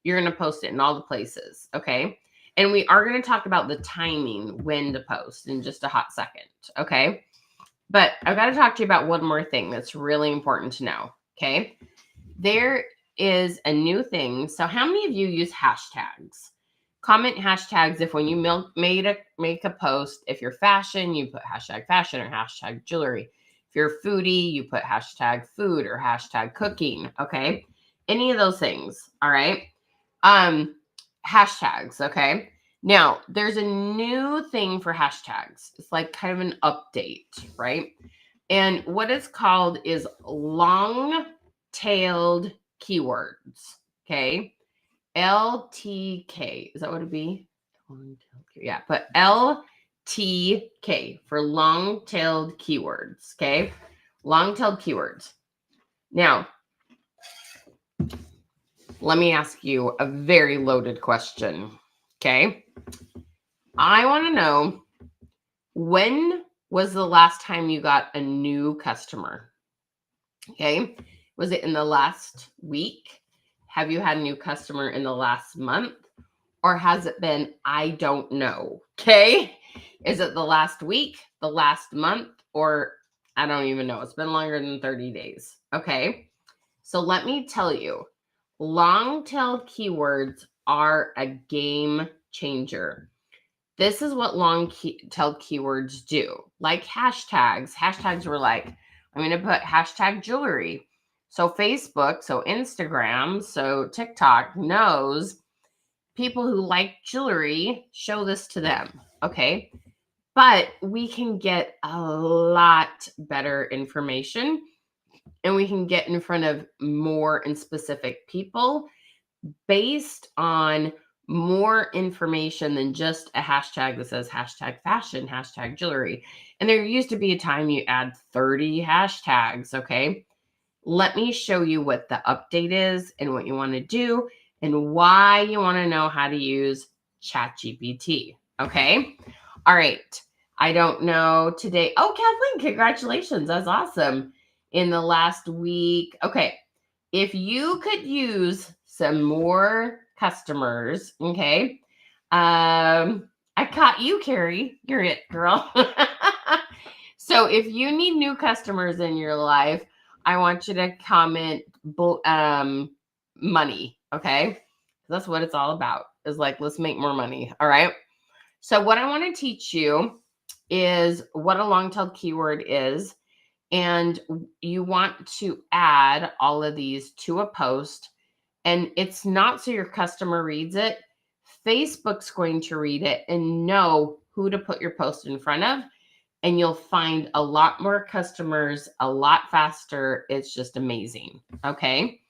you're going to post it in all the places. Okay. And we are going to talk about the timing when to post in just a hot second. Okay. But I've got to talk to you about one more thing that's really important to know. Okay. There is a new thing. So how many of you use hashtags? Comment hashtags if when you make a post, if you're fashion, you put hashtag fashion or hashtag jewelry. If you're a foodie, you put hashtag food or hashtag cooking. Okay. Any of those things. All right. Hashtags. Okay. Now, there's a new thing for hashtags. It's like kind of an update, right? And what it's called is long-tailed keywords. Okay. LTK. Is that what it'd be? Yeah, put LTK for long-tailed keywords. Okay. Long-tailed keywords. Now, let me ask you a very loaded question. Okay. I want to know, When was the last time you got a new customer? Okay. Was it in the last week? Have you had a new customer in the last month? Or has it been, I don't know? Okay. Is it the last week, the last month, or I don't even know? It's been longer than 30 days. Okay. So let me tell you, long tail keywords are a game changer. This is what long tail keywords do. Like hashtags. Hashtags were like, I'm going to put hashtag jewelry. So Facebook, so Instagram, so TikTok knows people who like jewelry, show this to them. Okay. But we can get a lot better information and we can get in front of more and specific people based on more information than just a hashtag that says hashtag fashion, hashtag jewelry. And there used to be a time you add 30 hashtags. Okay. Let me show you what the update is and what you want to do and why you want to know how to use ChatGPT. Okay. All right. I don't know today. Oh, Kathleen, congratulations. That's awesome. In the last week. Okay. If you could use some more customers, okay. I caught you, Carrie. You're it, girl. So if you need new customers in your life, I want you to comment money, okay? That's what it's all about. Is like, let's make more money, all right? So what I want to teach you is what a long-tailed keyword is, and you want to add all of these to a post, and it's not so your customer reads it. Facebook's going to read it and know who to put your post in front of, and you'll find a lot more customers a lot faster. It's just amazing. Okay.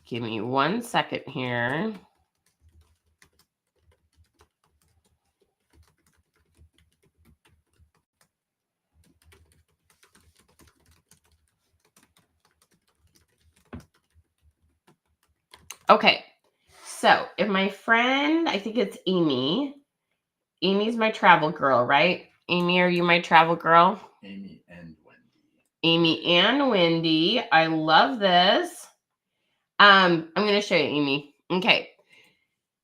Give me 1 second here. Okay. So if my friend, I think it's Amy. Amy's my travel girl, right? Amy, are you my travel girl? Amy and Wendy. Amy and Wendy. I love this. I'm going to show you, Amy. Okay.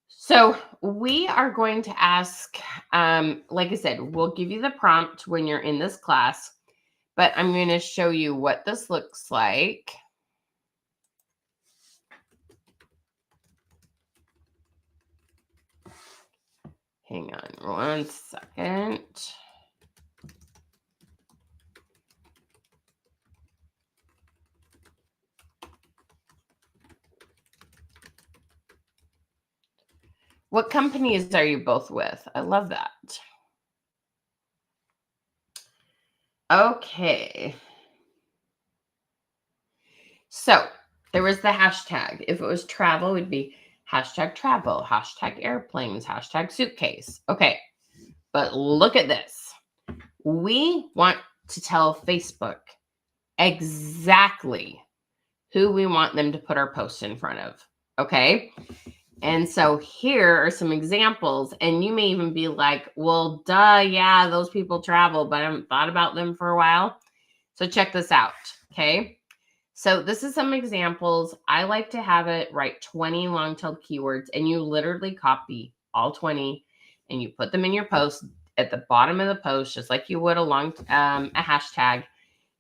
So we are going to ask, like I said, we'll give you the prompt when you're in this class, but I'm going to show you what this looks like. Hang on 1 second. What companies are you both with? I love that. Okay. So there was the hashtag. If it was travel, it would be hashtag travel, hashtag airplanes, hashtag suitcase. Okay. But look at this. We want to tell Facebook exactly who we want them to put our posts in front of. Okay. And so here are some examples. And you may even be like, well, duh, yeah, those people travel, but I haven't thought about them for a while. So check this out. Okay. So this is some examples. I like to have it write 20 long-tailed keywords, and you literally copy all 20 and you put them in your post at the bottom of the post, just like you would a hashtag.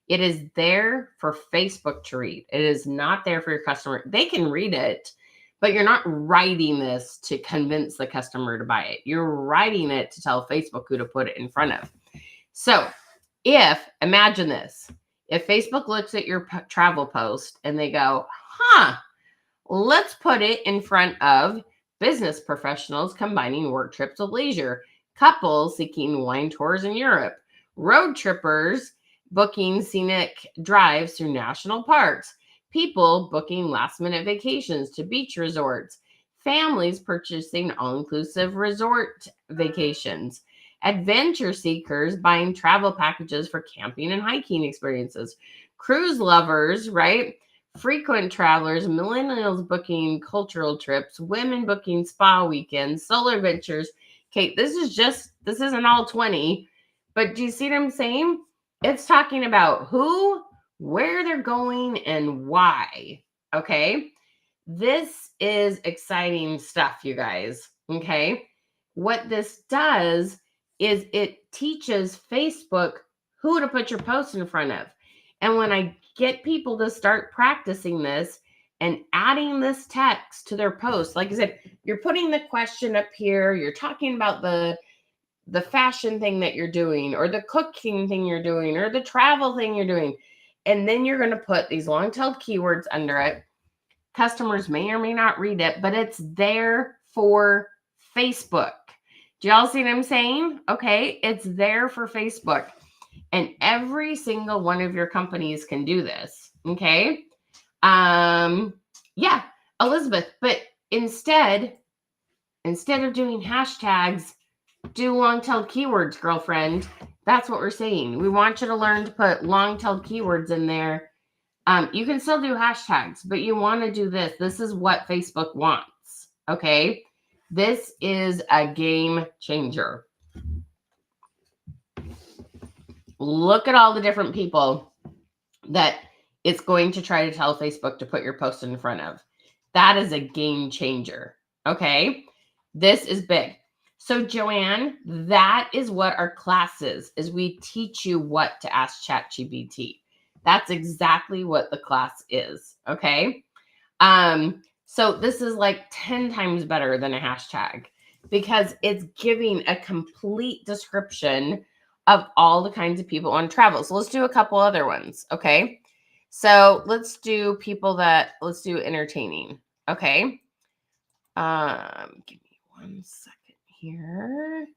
It is there for Facebook to read. It is not there for your customer. They can read it, but you're not writing this to convince the customer to buy it. You're writing it to tell Facebook who to put it in front of. So imagine this. If Facebook looks at your travel post and they go, let's put it in front of business professionals combining work trips with leisure, couples seeking wine tours in Europe, road trippers booking scenic drives through national parks, people booking last-minute vacations to beach resorts, families purchasing all-inclusive resort vacations, adventure seekers buying travel packages for camping and hiking experiences, cruise lovers, right? frequent travelers, millennials booking cultural trips, women booking spa weekends, solo adventures. Okay, this isn't all 20, but do you see what I'm saying? It's talking about who, where they're going, and why. Okay, this is exciting stuff, you guys. Okay, what this does is it teaches Facebook who to put your post in front of. And when I get people to start practicing this and adding this text to their post, like I said, you're putting the question up here, you're talking about the fashion thing that you're doing, or the cooking thing you're doing, or the travel thing you're doing. And then you're going to put these long-tailed keywords under it. Customers may or may not read it, but it's there for Facebook. Do y'all see what I'm saying? Okay, it's there for Facebook. And every single one of your companies can do this. Okay. Yeah, Elizabeth, but instead of doing hashtags, do long-tailed keywords, girlfriend. That's what we're saying. We want you to learn to put long-tailed keywords in there. You can still do hashtags, but you want to do this. This is what Facebook wants. Okay. This is a game changer. Look at all the different people that it's going to try to tell Facebook to put your post in front of. That is a game changer. Okay. This is big. So Joanne, that is what our class is we teach you what to ask ChatGPT. That's exactly what the class is. Okay. So this is like 10 times better than a hashtag because it's giving a complete description of all the kinds of people on travel. So let's do a couple other ones. Okay. So let's do entertaining. Okay. Give me 1 second here.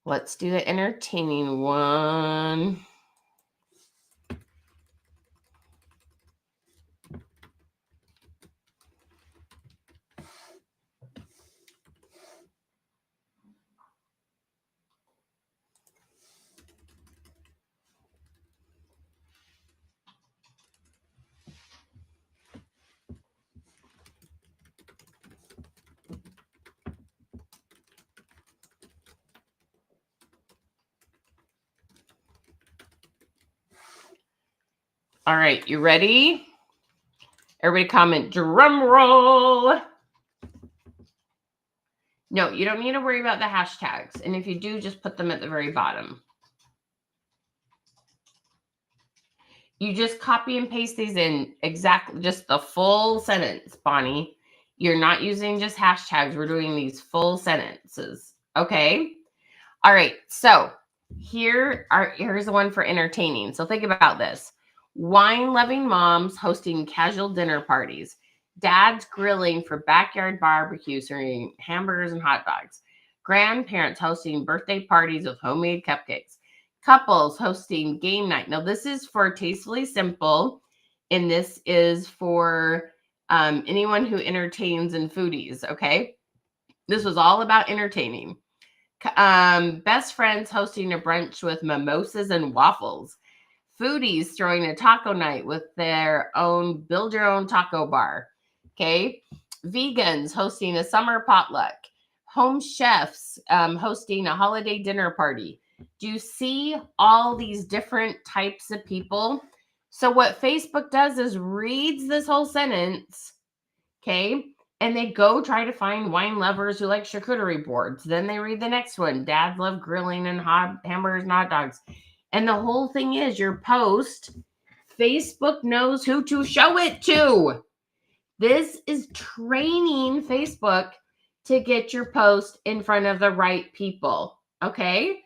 Let's do the entertaining one. All right, you ready? Everybody comment drum roll. No, you don't need to worry about the hashtags. And if you do, just put them at the very bottom. You just copy and paste these in exactly just the full sentence, Bonnie. You're not using just hashtags. We're doing these full sentences. Okay. All right. So here's the one for entertaining. So think about this. Wine-loving moms hosting casual dinner parties. Dads grilling for backyard barbecues, serving hamburgers and hot dogs. Grandparents hosting birthday parties with homemade cupcakes. Couples hosting game night. Now, this is for Tastefully Simple, and this is for anyone who entertains and foodies, okay? This was all about entertaining. Best friends hosting a brunch with mimosas and waffles. Foodies throwing a taco night with their own build-your-own taco bar, okay? Vegans hosting a summer potluck. Home chefs hosting a holiday dinner party. Do you see all these different types of people? So what Facebook does is reads this whole sentence, okay? And they go try to find wine lovers who like charcuterie boards. Then they read the next one. Dads love grilling and hamburgers and hot dogs. And the whole thing is your post, Facebook knows who to show it to. This is training Facebook to get your post in front of the right people. Okay.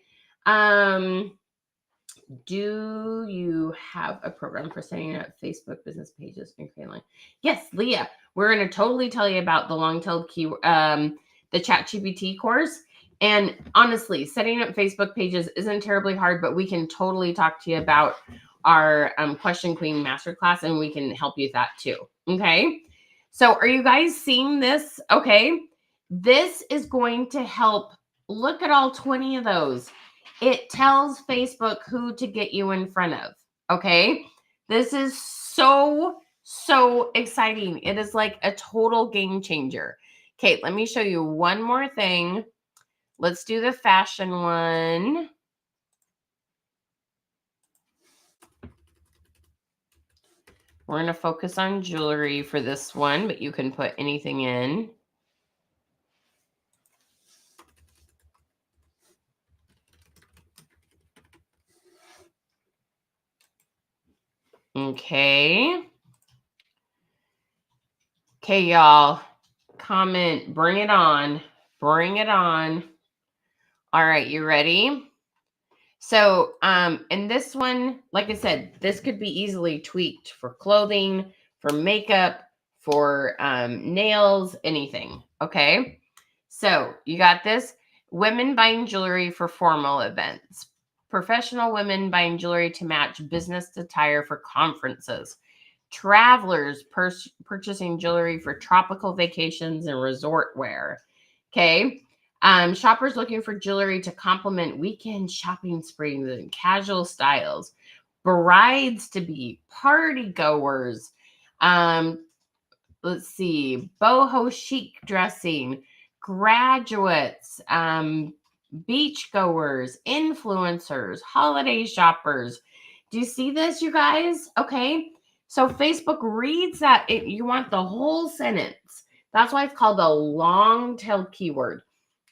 Do you have a program for setting up Facebook business pages and creating? Yes, Leah. We're going to totally tell you about the long-tailed key, the ChatGPT course. And honestly, setting up Facebook pages isn't terribly hard, but we can totally talk to you about our Question Queen Masterclass, and we can help you with that too. Okay. So are you guys seeing this? Okay. This is going to help. Look at all 20 of those. It tells Facebook who to get you in front of. Okay. This is so exciting. It is like a total game changer. Okay. Let me show you one more thing. Let's do the fashion one. We're going to focus on jewelry for this one, but you can put anything in. Okay. Okay, y'all. Comment. Bring it on. Bring it on. All right, you ready? So, and this one, like I said, this could be easily tweaked for clothing, for makeup, for nails, anything. Okay. So you got this. Women buying jewelry for formal events. Professional women buying jewelry to match business attire for conferences. Travelers purchasing jewelry for tropical vacations and resort wear. Okay. Shoppers looking for jewelry to complement weekend shopping sprees and casual styles. Brides to be, party goers. Let's see, boho chic dressing, graduates, beach goers, influencers, holiday shoppers. Do you see this, you guys? Okay. So Facebook reads that. You want the whole sentence. That's why it's called a long tail keyword.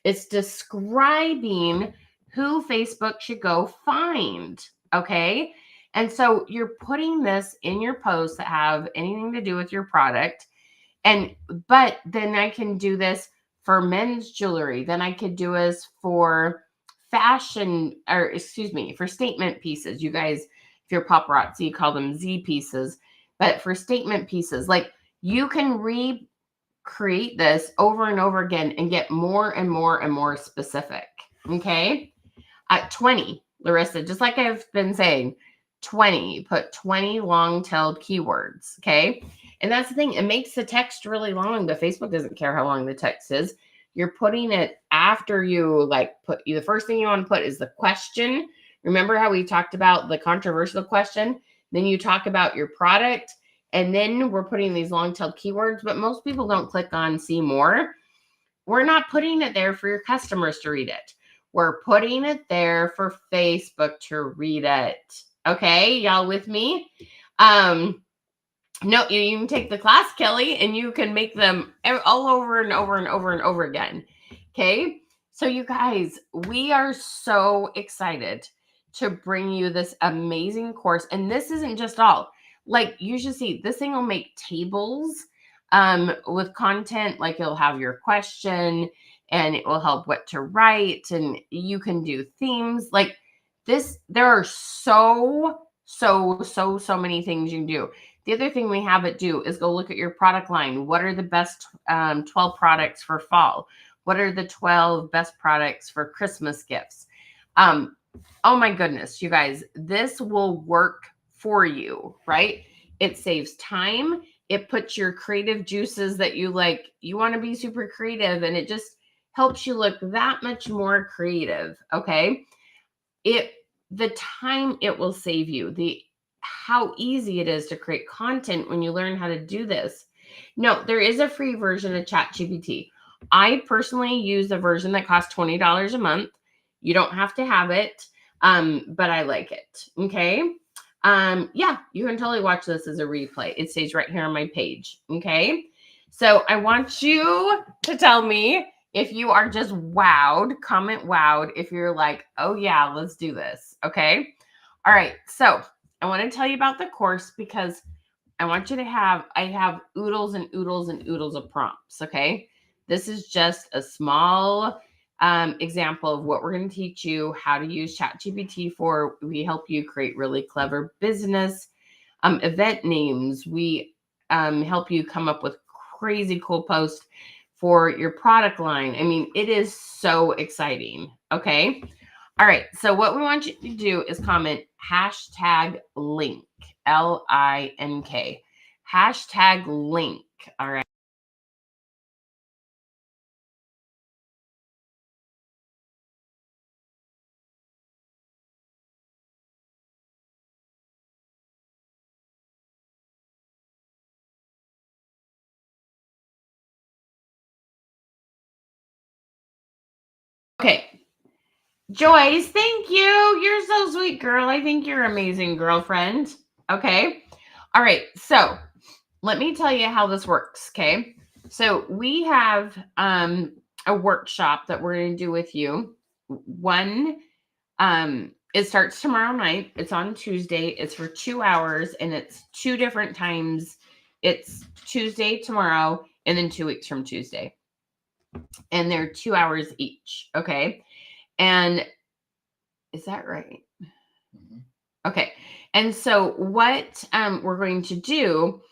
It's describing who Facebook should go find. Okay. And so you're putting this in your posts that have anything to do with your product. But then I can do this for men's jewelry. Then I could do this for fashion, or excuse me, for statement pieces. You guys, if you're paparazzi, you call them Z pieces. But for statement pieces, like you can recreate this over and over again and get more and more and more specific. Okay. At 20, Larissa, just like I've been saying, 20, put 20 long-tailed keywords. Okay. And that's the thing. It makes the text really long, but Facebook doesn't care how long the text is. You're putting it after you the first thing you want to put is the question. Remember how we talked about the controversial question? Then you talk about your product, and then we're putting these long-tailed keywords, but most people don't click on see more. We're not putting it there for your customers to read it. We're putting it there for Facebook to read it. Okay, y'all with me? No, you can take the class, Kelly, and you can make them all over and over and over and over again. Okay. So you guys, we are so excited to bring you this amazing course. And this isn't just all. Like you should see, this thing will make tables with content. Like it'll have your question and it will help what to write. And you can do themes like this. There are so many things you can do. The other thing we have it do is go look at your product line. What are the best 12 products for fall? What are the 12 best products for Christmas gifts? Oh my goodness, you guys, this will work for you, right? It saves time. It puts your creative juices that you like. You want to be super creative, and it just helps you look that much more creative. Okay. The time it will save you, how easy it is to create content when you learn how to do this. No, there is a free version of ChatGPT. I personally use the version that costs $20 a month. You don't have to have it, but I like it. Okay. Yeah, you can totally watch this as a replay. It stays right here on my page. Okay. So I want you to tell me if you are just wowed. Comment wowed if you're like, oh yeah, let's do this. Okay. All right. So I want to tell you about the course because I want you to I have oodles and oodles and oodles of prompts. Okay. This is just a small example of what we're going to teach you how to use ChatGPT for. We help you create really clever business event names. We help you come up with crazy cool posts for your product line. I mean, it is so exciting. Okay. All right. So what we want you to do is comment hashtag link, LINK, hashtag link. All right. Okay. Joyce, thank you. You're so sweet, girl. I think you're amazing, girlfriend. Okay. All right. So let me tell you how this works. Okay. So we have a workshop that we're going to do with you. One, it starts tomorrow night. It's on Tuesday. It's for 2 hours and it's 2 different times. It's Tuesday tomorrow and then 2 weeks from Tuesday. And they're 2 hours each. Okay. And is that right? Mhm. Okay. And so what we're going to do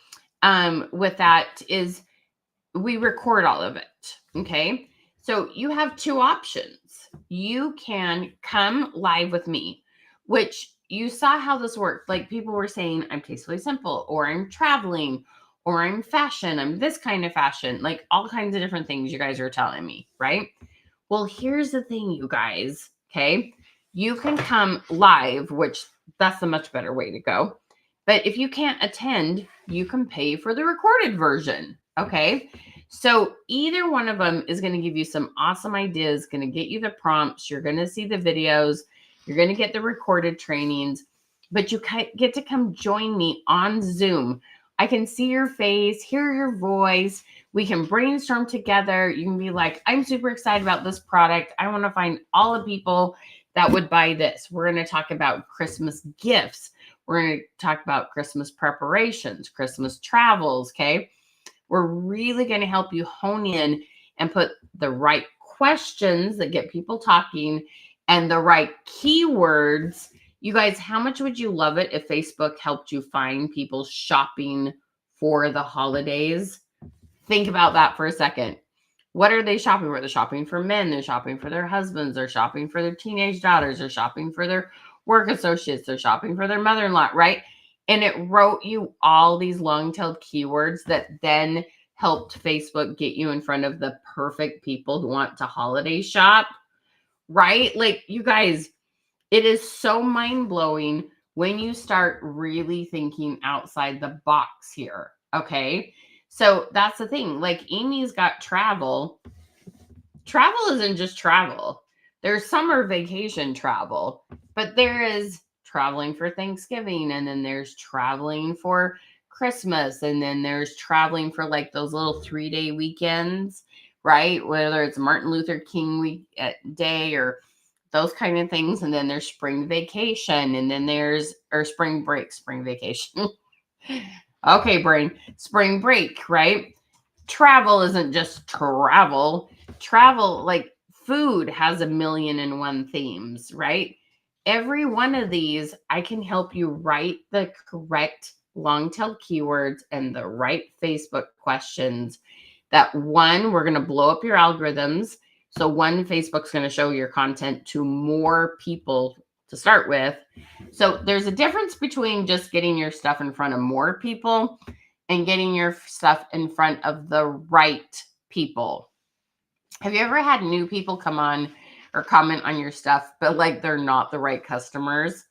with that is we record all of it. Okay. So you have 2 options. You can come live with me, which you saw how this worked. Like people were saying, I'm tastefully simple, or I'm traveling, or I'm fashion, I'm this kind of fashion, like all kinds of different things you guys are telling me, right? Well, here's the thing, you guys. Okay. You can come live, which that's a much better way to go. But if you can't attend, you can pay for the recorded version. Okay. So either one of them is going to give you some awesome ideas, going to get you the prompts. You're going to see the videos. You're going to get the recorded trainings, but you get to come join me on Zoom. I can see your face, hear your voice. We can brainstorm together. You can be like, I'm super excited about this product. I want to find all the people that would buy this. We're going to talk about Christmas gifts. We're going to talk about Christmas preparations, Christmas travels. Okay. We're really going to help you hone in and put the right questions that get people talking and the right keywords. You guys, how much would you love it if Facebook helped you find people shopping for the holidays? Think about that for a second. What are they shopping for? They're shopping for men. They're shopping for their husbands. They're shopping for their teenage daughters. They're shopping for their work associates. They're shopping for their mother-in-law, right? And it wrote you all these long-tailed keywords that then helped Facebook get you in front of the perfect people who want to holiday shop, right? Like, you guys, it is so mind-blowing when you start really thinking outside the box here, okay? So that's the thing. Like, Amy's got travel. Travel isn't just travel. There's summer vacation travel, but there is traveling for Thanksgiving, and then there's traveling for Christmas, and then there's traveling for like those little 3-day weekends, right? Whether it's Martin Luther King week day or those kind of things. And then there's spring vacation, and then there's spring vacation. Okay, brain, spring break, right? Travel isn't just travel. Travel, like food, has 1,000,001 themes, right? Every one of these, I can help you write the correct long tail keywords and the right Facebook questions. That one, we're going to blow up your algorithms. So one, Facebook's going to show your content to more people to start with. So there's a difference between just getting your stuff in front of more people and getting your stuff in front of the right people. Have you ever had new people come on or comment on your stuff, but like they're not the right customers?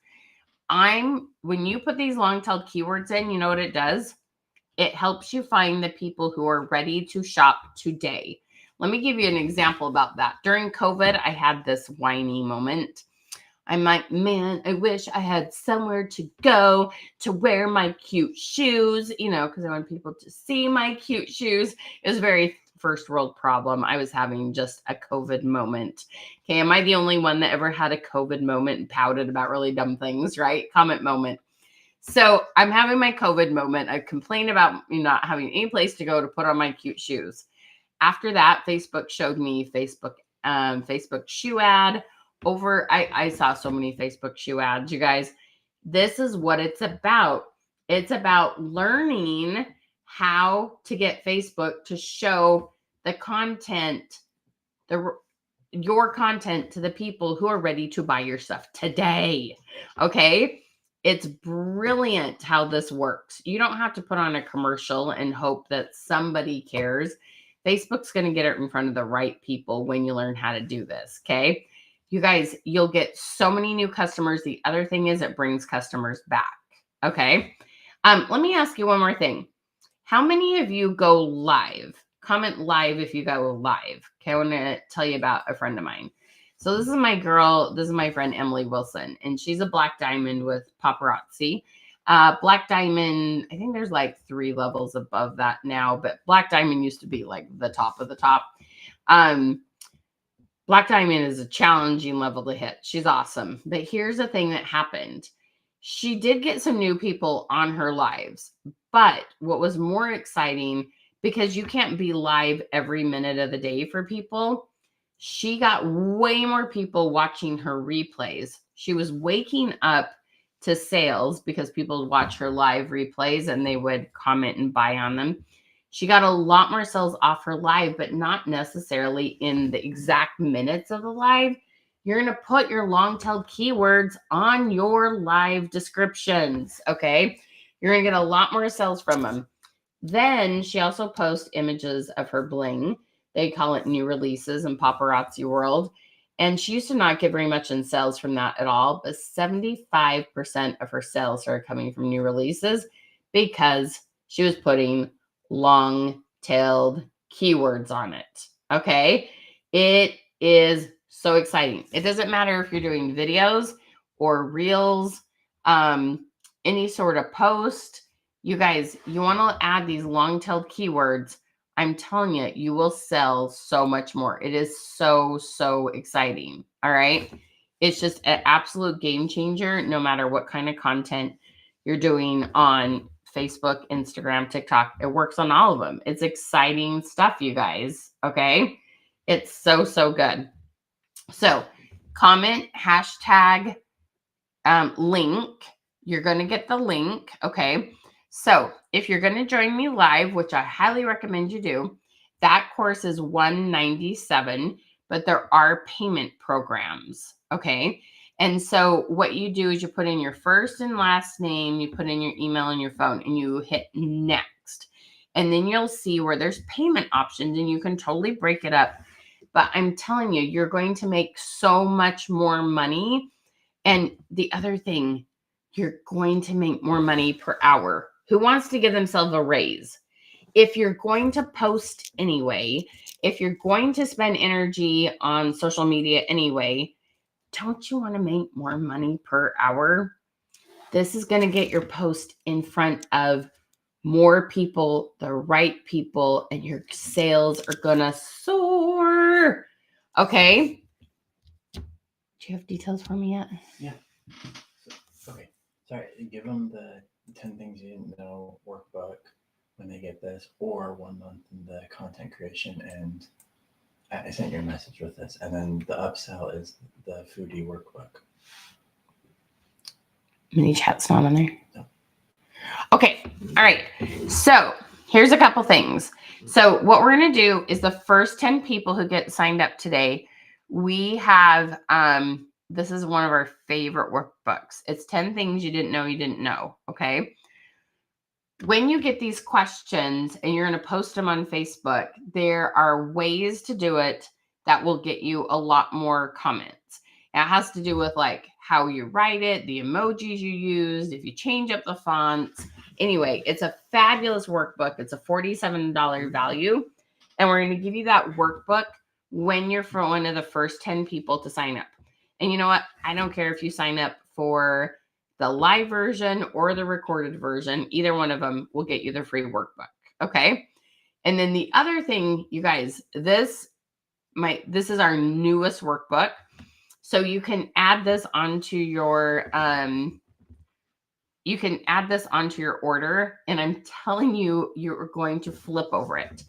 When you put these long-tailed keywords in, you know what it does? It helps you find the people who are ready to shop today. Let me give you an example about that. During COVID, I had this whiny moment. I'm like, man, I wish I had somewhere to go to wear my cute shoes, because I want people to see my cute shoes. It was a very first world problem. I was having just a COVID moment. Okay, am I the only one that ever had a COVID moment and pouted about really dumb things, right? Comment moment. So I'm having my COVID moment. I complained about not having any place to go to put on my cute shoes. After that, Facebook showed me Facebook shoe ad. I saw so many Facebook shoe ads, you guys. This is what it's about. It's about learning how to get Facebook to show the content, your content, to the people who are ready to buy your stuff today. Okay? It's brilliant how this works. You don't have to put on a commercial and hope that somebody cares. Facebook's going to get it in front of the right people when you learn how to do this. Okay? You guys, you'll get so many new customers. The other thing is it brings customers back. Okay. Let me ask you one more thing. How many of you go live? Comment live if you go live. Okay. I want to tell you about a friend of mine. So this is my girl. This is my friend Emily Wilson, and she's a black diamond with Paparazzi. Black diamond, I think there's like 3 levels above that now, but black diamond used to be like the top of the top. Black diamond is a challenging level to hit. She's awesome. But here's the thing that happened. She did get some new people on her lives. But what was more exciting, because you can't be live every minute of the day for people, she got way more people watching her replays. She was waking up to sales because people would watch her live replays and they would comment and buy on them. She got a lot more sales off her live, but not necessarily in the exact minutes of the live. You're going to put your long-tailed keywords on your live descriptions, okay? You're going to get a lot more sales from them. Then she also posts images of her bling. They call it new releases in paparazzi world. And she used to not get very much in sales from that at all, but 75% of her sales are coming from new releases because she was putting long-tailed keywords on it. Okay. It is so exciting. It doesn't matter if you're doing videos or reels, any sort of post. You guys, you want to add these long-tailed keywords. I'm telling you, you will sell so much more. It is so, so exciting. All right. It's just an absolute game changer, no matter what kind of content you're doing on Facebook, Instagram, TikTok. It works on all of them. It's exciting stuff, you guys. Okay. It's so, so good. So comment hashtag link. You're going to get the link. Okay. So if you're going to join me live, which I highly recommend you do, that course is $197, but there are payment programs. Okay. And so what you do is you put in your first and last name, you put in your email and your phone, and you hit next. And then you'll see where there's payment options and you can totally break it up. But I'm telling you, you're going to make so much more money. And the other thing, you're going to make more money per hour. Who wants to give themselves a raise? If you're going to post anyway, if you're going to spend energy on social media anyway, don't you want to make more money per hour? This is going to get your post in front of more people, the right people, and your sales are going to soar. Okay. Do you have details for me yet? Yeah. Okay. Sorry. Give them the 10 things you didn't know workbook when they get this, or 1 month in the content creation. And I sent you a message with this. And then the upsell is the foodie workbook. ManyChat's not on there. No. Okay. All right. So here's a couple things. So what we're going to do is the first 10 people who get signed up today, we have, this is one of our favorite workbooks. It's 10 things you didn't know. Okay. When you get these questions and you're going to post them on Facebook, there are ways to do it that will get you a lot more comments. It has to do with like how you write it, the emojis you used, if you change up the fonts. Anyway, it's a fabulous workbook. It's a $47 value. And we're going to give you that workbook when you're for one of the first 10 people to sign up. And you know what? I don't care if you sign up for the live version or the recorded version. Either one of them will get you the free workbook. Okay. And then the other thing, you guys, this is our newest workbook. So you can add this onto your order, and I'm telling you, you're going to flip over it.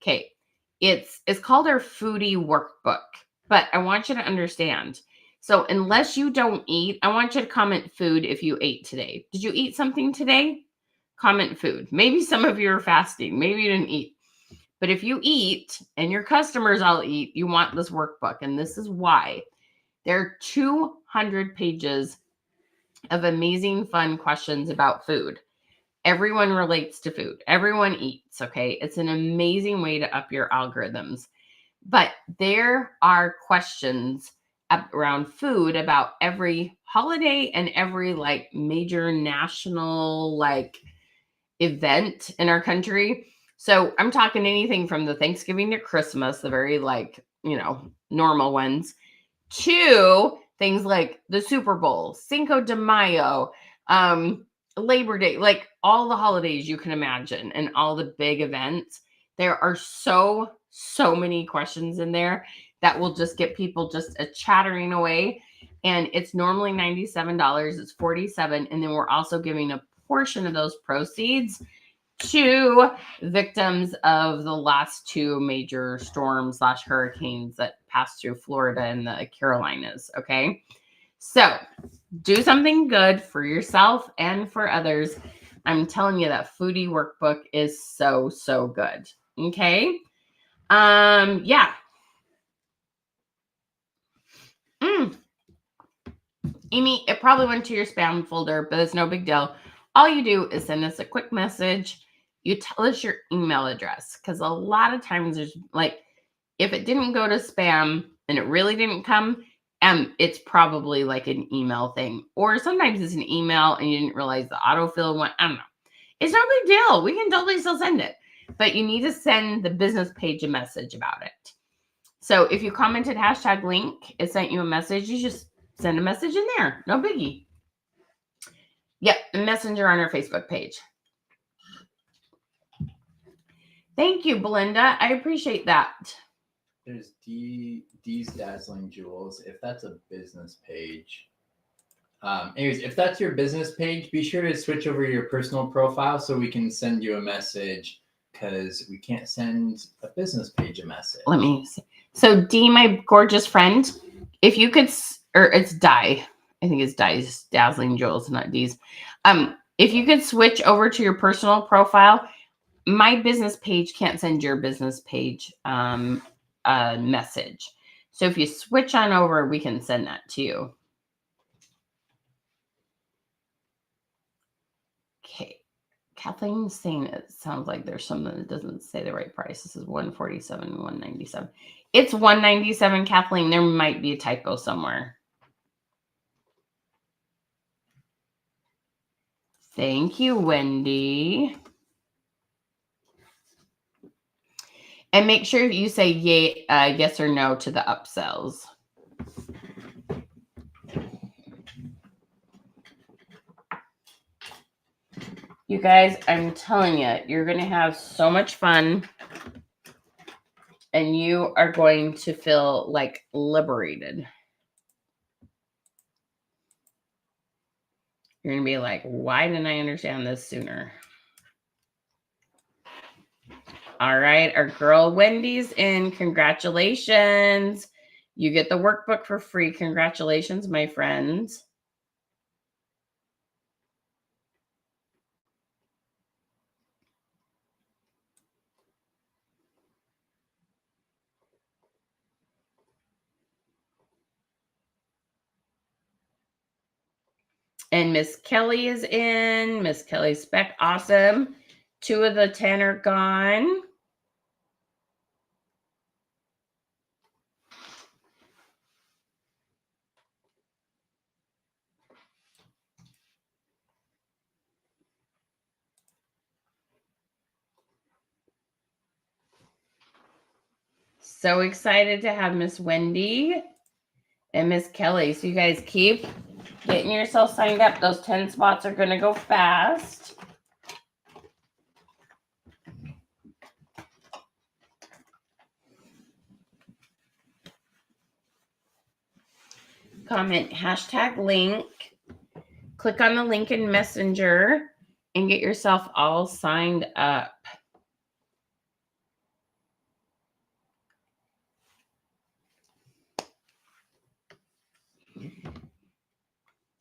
Okay. It's called our foodie workbook, but I want you to understand. So unless you don't eat, I want you to comment food if you ate today. Did you eat something today? Comment food. Maybe some of you are fasting. Maybe you didn't eat. But if you eat and your customers all eat, you want this workbook. And this is why. There are 200 pages of amazing, fun questions about food. Everyone relates to food. Everyone eats, okay? It's an amazing way to up your algorithms. But there are questions around food about every holiday and every like major national like event in our country. So I'm talking anything from the Thanksgiving to Christmas, the very like, normal ones, to things like the Super Bowl, Cinco de Mayo, Labor Day, like all the holidays you can imagine and all the big events. There are so many questions in there that will just get people just a chattering away. And it's normally $97. It's $47. And then we're also giving a portion of those proceeds to victims of the last two major storms / hurricanes that passed through Florida and the Carolinas. Okay. So do something good for yourself and for others. I'm telling you that foodie workbook is so good. Okay. Yeah. Amy, it probably went to your spam folder, but it's no big deal. All you do is send us a quick message. You tell us your email address, because a lot of times there's like, if it didn't go to spam and it really didn't come, it's probably like an email thing. Or sometimes it's an email and you didn't realize the autofill went, I don't know. It's no big deal. We can totally still send it. But you need to send the business page a message about it. So if you commented #link, it sent you a message, you just send a message in there. No biggie. Yep, the messenger on our Facebook page. Thank you, Belinda. I appreciate that. There's D's Dazzling Jewels. If that's a business page. Anyways, if that's your business page, be sure to switch over your personal profile so we can send you a message, because we can't send a business page a message. Let me see. So D, my gorgeous friend, if you could, or it's Di. I think it's Di's Dazzling Jewels, not D's. If you could switch over to your personal profile, my business page can't send your business page a message. So if you switch on over, we can send that to you. Okay. Kathleen's saying it sounds like there's something that doesn't say the right price. This is $147, $197. It's $197, Kathleen. There might be a typo somewhere. Thank you, Wendy. And make sure you say yes or no to the upsells. You guys, I'm telling you, you're going to have so much fun. And you are going to feel like liberated. You're going to be like, why didn't I understand this sooner? All right. Our girl Wendy's in. Congratulations. You get the workbook for free. Congratulations, my friends. And Miss Kelly is in. Miss Kelly Speck. Awesome. 2 of the 10 are gone. So excited to have Miss Wendy and Miss Kelly. So you guys keep getting yourself signed up. Those 10 spots are going to go fast. Comment #link. Click on the link in Messenger and get yourself all signed up.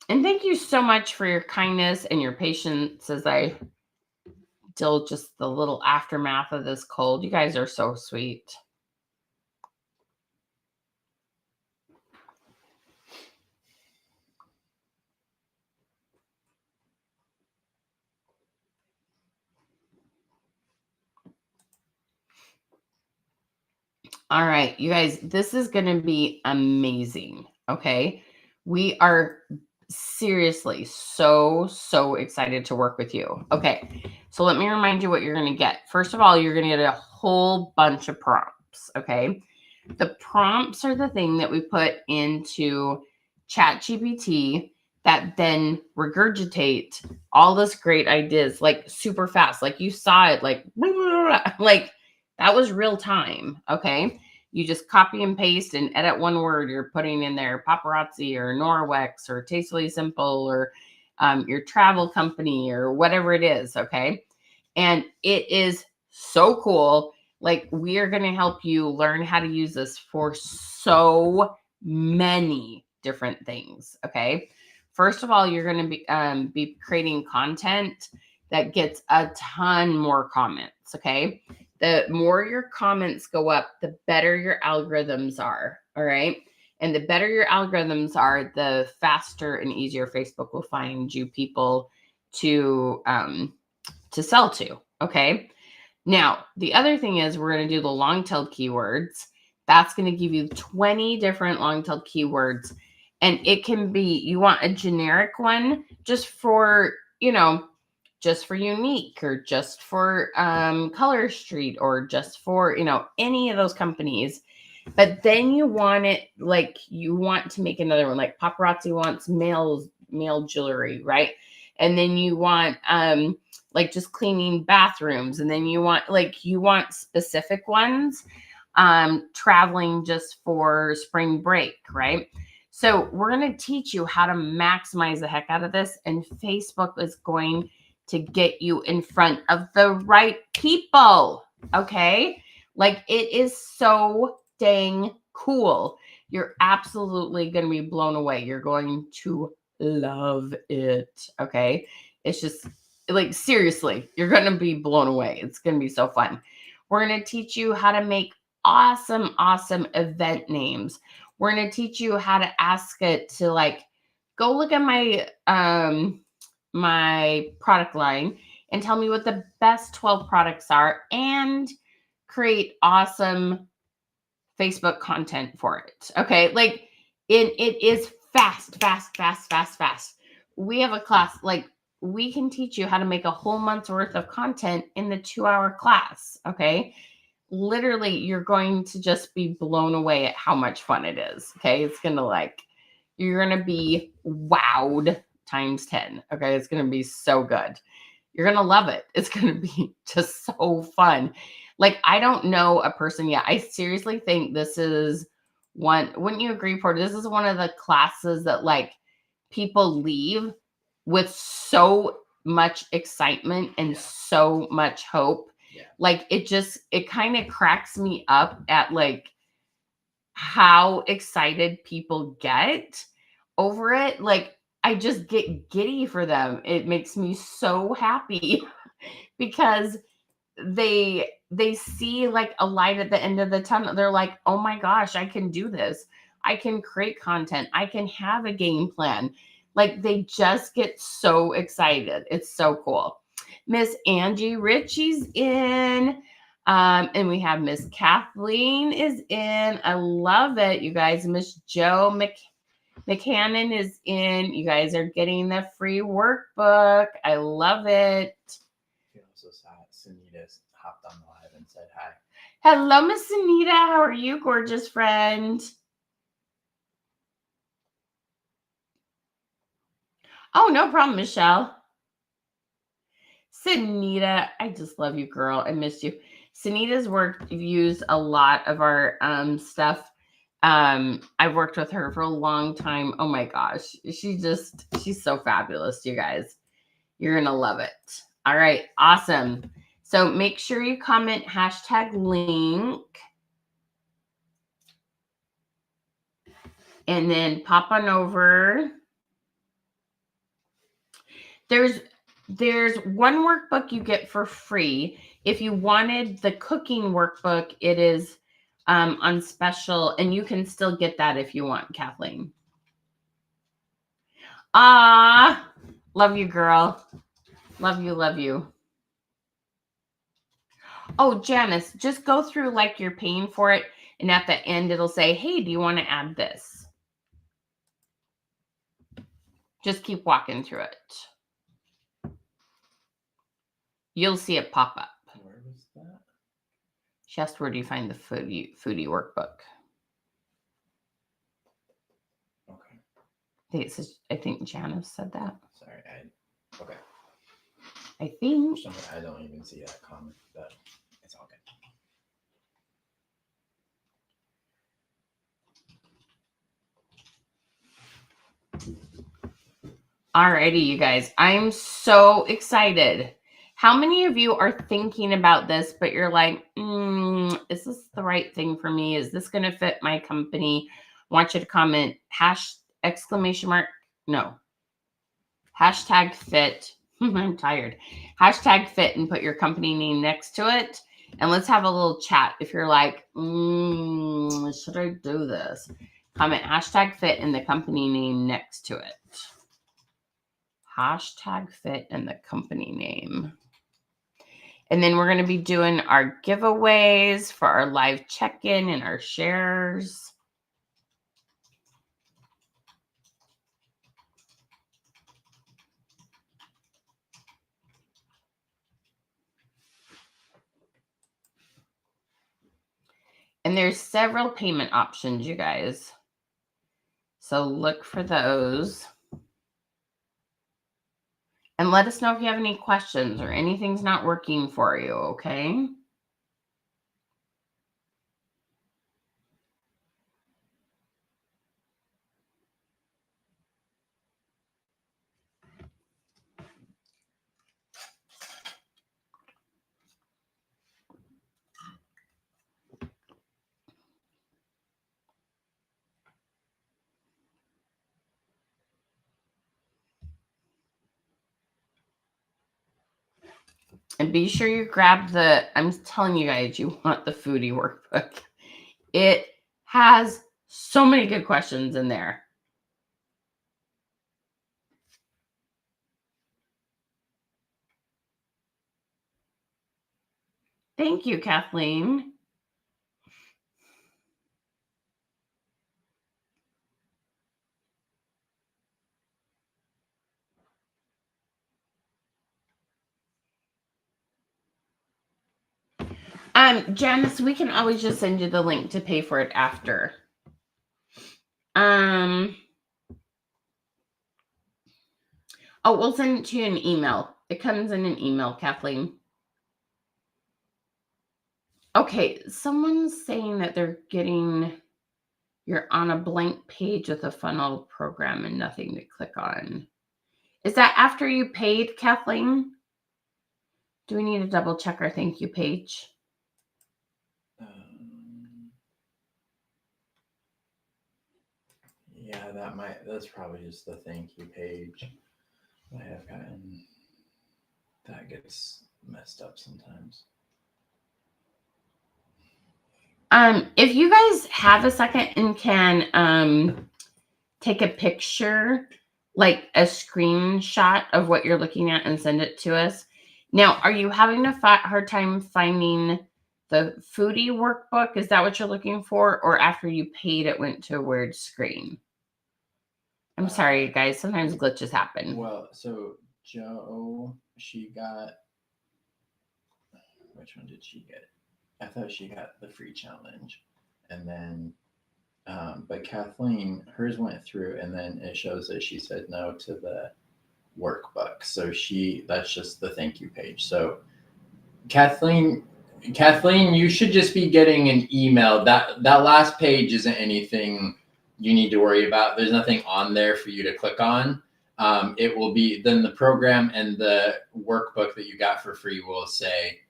And thank you so much for your kindness and your patience as I deal just the little aftermath of this cold. You guys are so sweet. All right, you guys, this is going to be amazing. Okay. We are seriously so excited to work with you. Okay. So let me remind you what you're going to get. First of all, you're going to get a whole bunch of prompts. Okay. The prompts are the thing that we put into ChatGPT that then regurgitate all this great ideas like super fast. Like you saw it, like that was real time. Okay. You just copy and paste and edit one word. You're putting in there Paparazzi or Norwex or Tastefully Simple or your travel company or whatever it is. Okay. And it is so cool. Like we are going to help you learn how to use this for so many different things. Okay. First of all, you're going to be creating content that gets a ton more comments. Okay. The more your comments go up, the better your algorithms are. All right. And the better your algorithms are, the faster and easier Facebook will find you people to sell to. Okay. Now, the other thing is we're going to do the long-tailed keywords. That's going to give you 20 different long-tailed keywords. And it can be, you want a generic one just for, just for unique or just for Color Street or just for, any of those companies. But then you want it like you want to make another one, like Paparazzi wants male jewelry, right? And then you want like just cleaning bathrooms, and then you want specific ones, traveling just for spring break, right? So we're going to teach you how to maximize the heck out of this, and Facebook is going to get you in front of the right people. Okay. Like it is so dang cool. You're absolutely going to be blown away. You're going to love it. Okay. It's just like, seriously, you're going to be blown away. It's going to be so fun. We're going to teach you how to make awesome event names. We're going to teach you how to ask it to like, go look at my, my product line and tell me what the best 12 products are and create awesome Facebook content for it. Okay. Like it is fast. We have a class, like we can teach you how to make a whole month's worth of content in the 2-hour class. Okay. Literally, you're going to just be blown away at how much fun it is. Okay. It's going to you're going to be wowed times 10. Okay. It's going to be so good. You're going to love it. It's going to be just so fun. Like, I don't know a person yet. I seriously think this is one, wouldn't you agree, Porter? This is one of the classes that like people leave with so much excitement and so much hope. Yeah. Like it kind of cracks me up at like how excited people get over it. Like I just get giddy for them. It makes me so happy because they see like a light at the end of the tunnel. They're like, oh my gosh, I can do this. I can create content. I can have a game plan. Like they just get so excited. It's so cool. Miss Angie Ritchie's in. And we have Miss Kathleen is in. I love it, you guys. Miss Joe McCannon is in. You guys are getting the free workbook. I love it. I also saw Sunita hopped on the live and said hi. Hello, Miss Anita. How are you, gorgeous friend? Oh, no problem, Michelle. Sunita, I just love you, girl. I missed you. Sunita's worked, used a lot of our stuff. I've worked with her for a long time. Oh my gosh. She's so fabulous, you guys. You're going to love it. All right. Awesome. So make sure you comment #link. And then pop on over. There's one workbook you get for free. If you wanted the cooking workbook, it is on special, and you can still get that if you want, Kathleen. Love you, girl. Love you. Oh, Janice, just go through like you're paying for it, and at the end it'll say, hey, do you want to add this? Just keep walking through it. You'll see it pop up. Where was that? She asked, where do you find the foodie workbook? I think Janice said that. Sorry, okay. I think. I don't even see that comment, but it's all good. Alrighty, you guys. I'm so excited. How many of you are thinking about this, but you're like, is this the right thing for me? Is this going to fit my company? I want you to comment hashtag fit. I'm tired. Hashtag fit and put your company name next to it. And let's have a little chat. If you're like, should I do this? Comment hashtag fit and the company name next to it. Hashtag fit and the company name. And then we're going to be doing our giveaways for our live check-in and our shares. And there's several payment options, you guys. So look for those. And let us know if you have any questions or anything's not working for you, okay? And be sure you grab I'm telling you guys, you want the foodie workbook. It has so many good questions in there. Thank you, Kathleen. Janice, we can always just send you the link to pay for it after. Oh, we'll send it to you in an email. It comes in an email, Kathleen. Okay, someone's saying that you're on a blank page with a funnel program and nothing to click on. Is that after you paid, Kathleen? Do we need to double check our thank you page? Yeah, that's probably just the thank you page. I have gotten that gets messed up sometimes. If you guys have a second and can take a picture, like a screenshot of what you're looking at and send it to us. Now, are you having a hard time finding the foodie workbook? Is that what you're looking for? Or after you paid, it went to a weird screen? I'm sorry, guys. Sometimes glitches happen. Well, so Joe, she got, which one did she get? I thought she got the free challenge. And then, but Kathleen, hers went through and then it shows that she said no to the workbook. So that's just the thank you page. So Kathleen, you should just be getting an email. That last page isn't anything you need to worry about. There's nothing on there for you to click on. It will be then the program and the workbook that you got for free will say,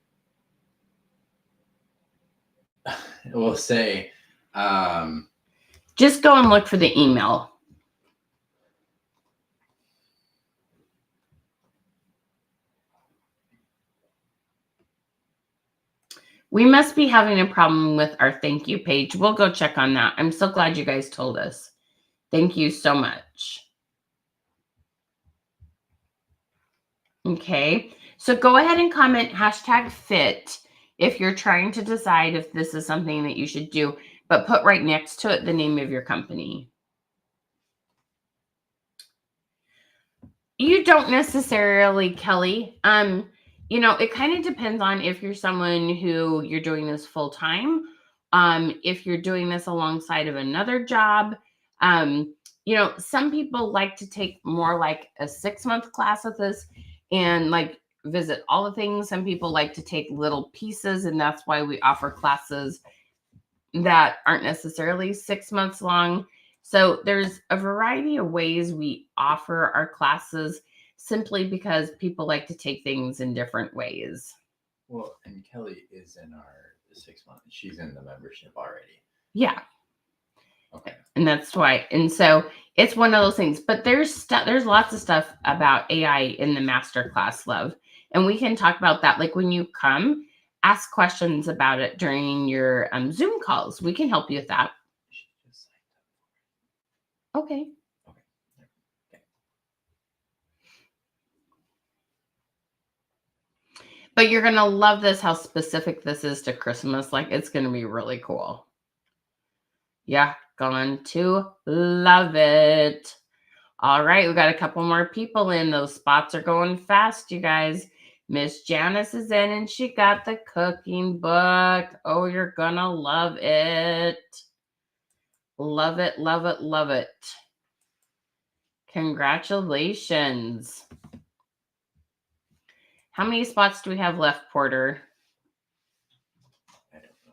just go and look for the email. We must be having a problem with our thank you page. We'll go check on that. I'm so glad you guys told us. Thank you so much. Okay, so go ahead and comment hashtag fit if you're trying to decide if this is something that you should do, but put right next to it the name of your company. You don't necessarily, Kelly. It kind of depends on if you're someone who you're doing this full time, if you're doing this alongside of another job, some people like to take more like a 6-month class with us and like visit all the things. Some people like to take little pieces, and that's why we offer classes that aren't necessarily 6 months long. So there's a variety of ways we offer our classes simply because people like to take things in different ways. Well, and Kelly is in our 6 months. She's in the membership already. Yeah. Okay. And that's why. And so it's one of those things. But there's lots of stuff about AI in the masterclass, love. And we can talk about that. Like when you come, ask questions about it during your Zoom calls. We can help you with that. She just signed up. Okay. Okay. But you're going to love this, how specific this is to Christmas. Like, it's going to be really cool. Yeah, going to love it. All right, we got a couple more people in. Those spots are going fast, you guys. Miss Janice is in and she got the cooking book. Oh, you're going to love it. Love it, love it, love it. Congratulations. How many spots do we have left, Porter? I don't know.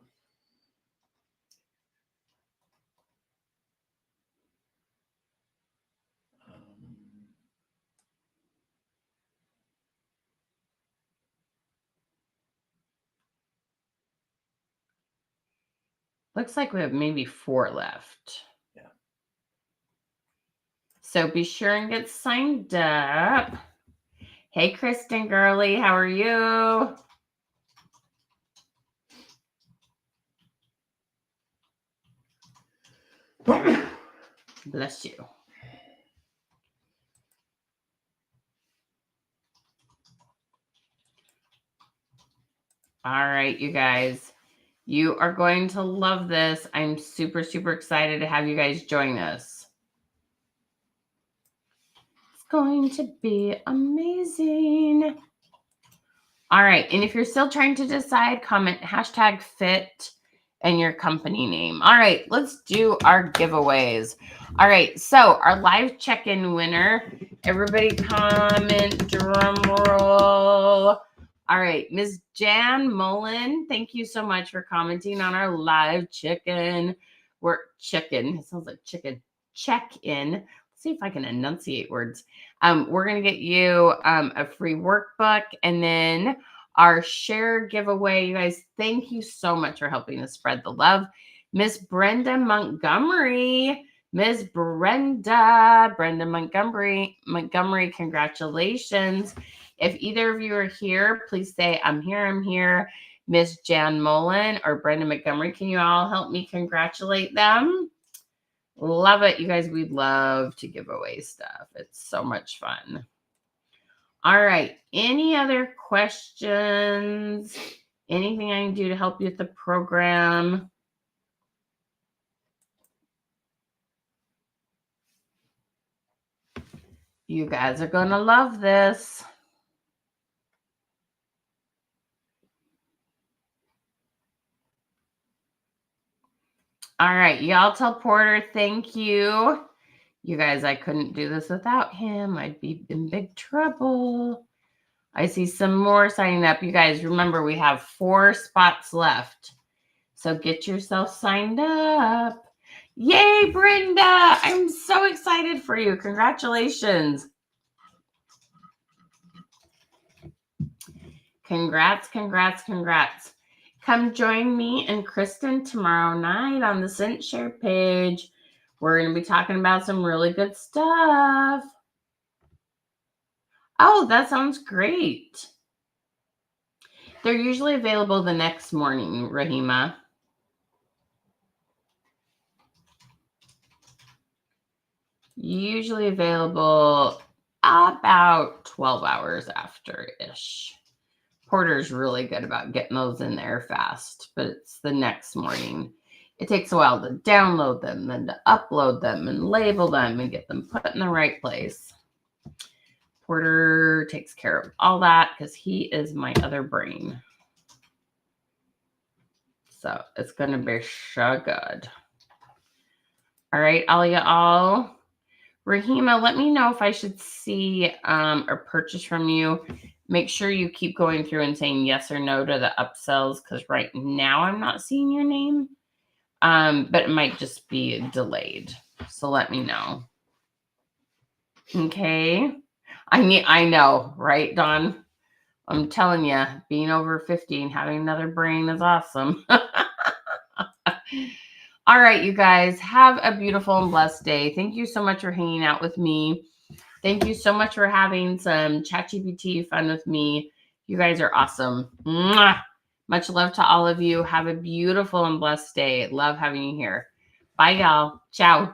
Looks like we have maybe 4 left. Yeah. So be sure and get signed up. Hey, Kristen Girly, how are you? Bless you. All right, you guys. You are going to love this. I'm super, super excited to have you guys join us. It's going to be amazing. All right. And if you're still trying to decide, comment #fit and your company name. All right. Let's do our giveaways. All right. So our live check-in winner, everybody comment, drum roll. All right. Ms. Jan Mullen, thank you so much for commenting on our live chicken. It sounds like chicken. Check-in. Let's see if I can enunciate words. We're going to get you a free workbook, and then our share giveaway. You guys, thank you so much for helping us spread the love. Miss Brenda Montgomery. Miss Brenda Montgomery, congratulations. If either of you are here, please say, I'm here. Miss Jan Mullen or Brenda Montgomery, can you all help me congratulate them? Love it. You guys, we love to give away stuff. It's so much fun. All right. Any other questions? Anything I can do to help you with the program? You guys are going to love this. All right. Y'all tell Porter thank you. You guys, I couldn't do this without him. I'd be in big trouble. I see some more signing up. You guys, remember, we have 4 spots left. So get yourself signed up. Yay, Brenda. I'm so excited for you. Congratulations. Congrats. Come join me and Kristen tomorrow night on the Scent Share page. We're going to be talking about some really good stuff. Oh, that sounds great. They're usually available the next morning, Rahima. Usually available about 12 hours after-ish. Porter's really good about getting those in there fast, but it's the next morning. It takes a while to download them, then to upload them and label them and get them put in the right place. Porter takes care of all that because he is my other brain. So it's going to be so good. All right, all y'all. Rahima, let me know if I should see or purchase from you. Make sure you keep going through and saying yes or no to the upsells, because right now I'm not seeing your name. But it might just be delayed. So let me know. Okay. I know, right, Dawn? I'm telling you, being over 50 and having another brain is awesome. All right, you guys, have a beautiful and blessed day. Thank you so much for hanging out with me. Thank you so much for having some ChatGPT fun with me. You guys are awesome. Mwah! Much love to all of you. Have a beautiful and blessed day. Love having you here. Bye, y'all. Ciao.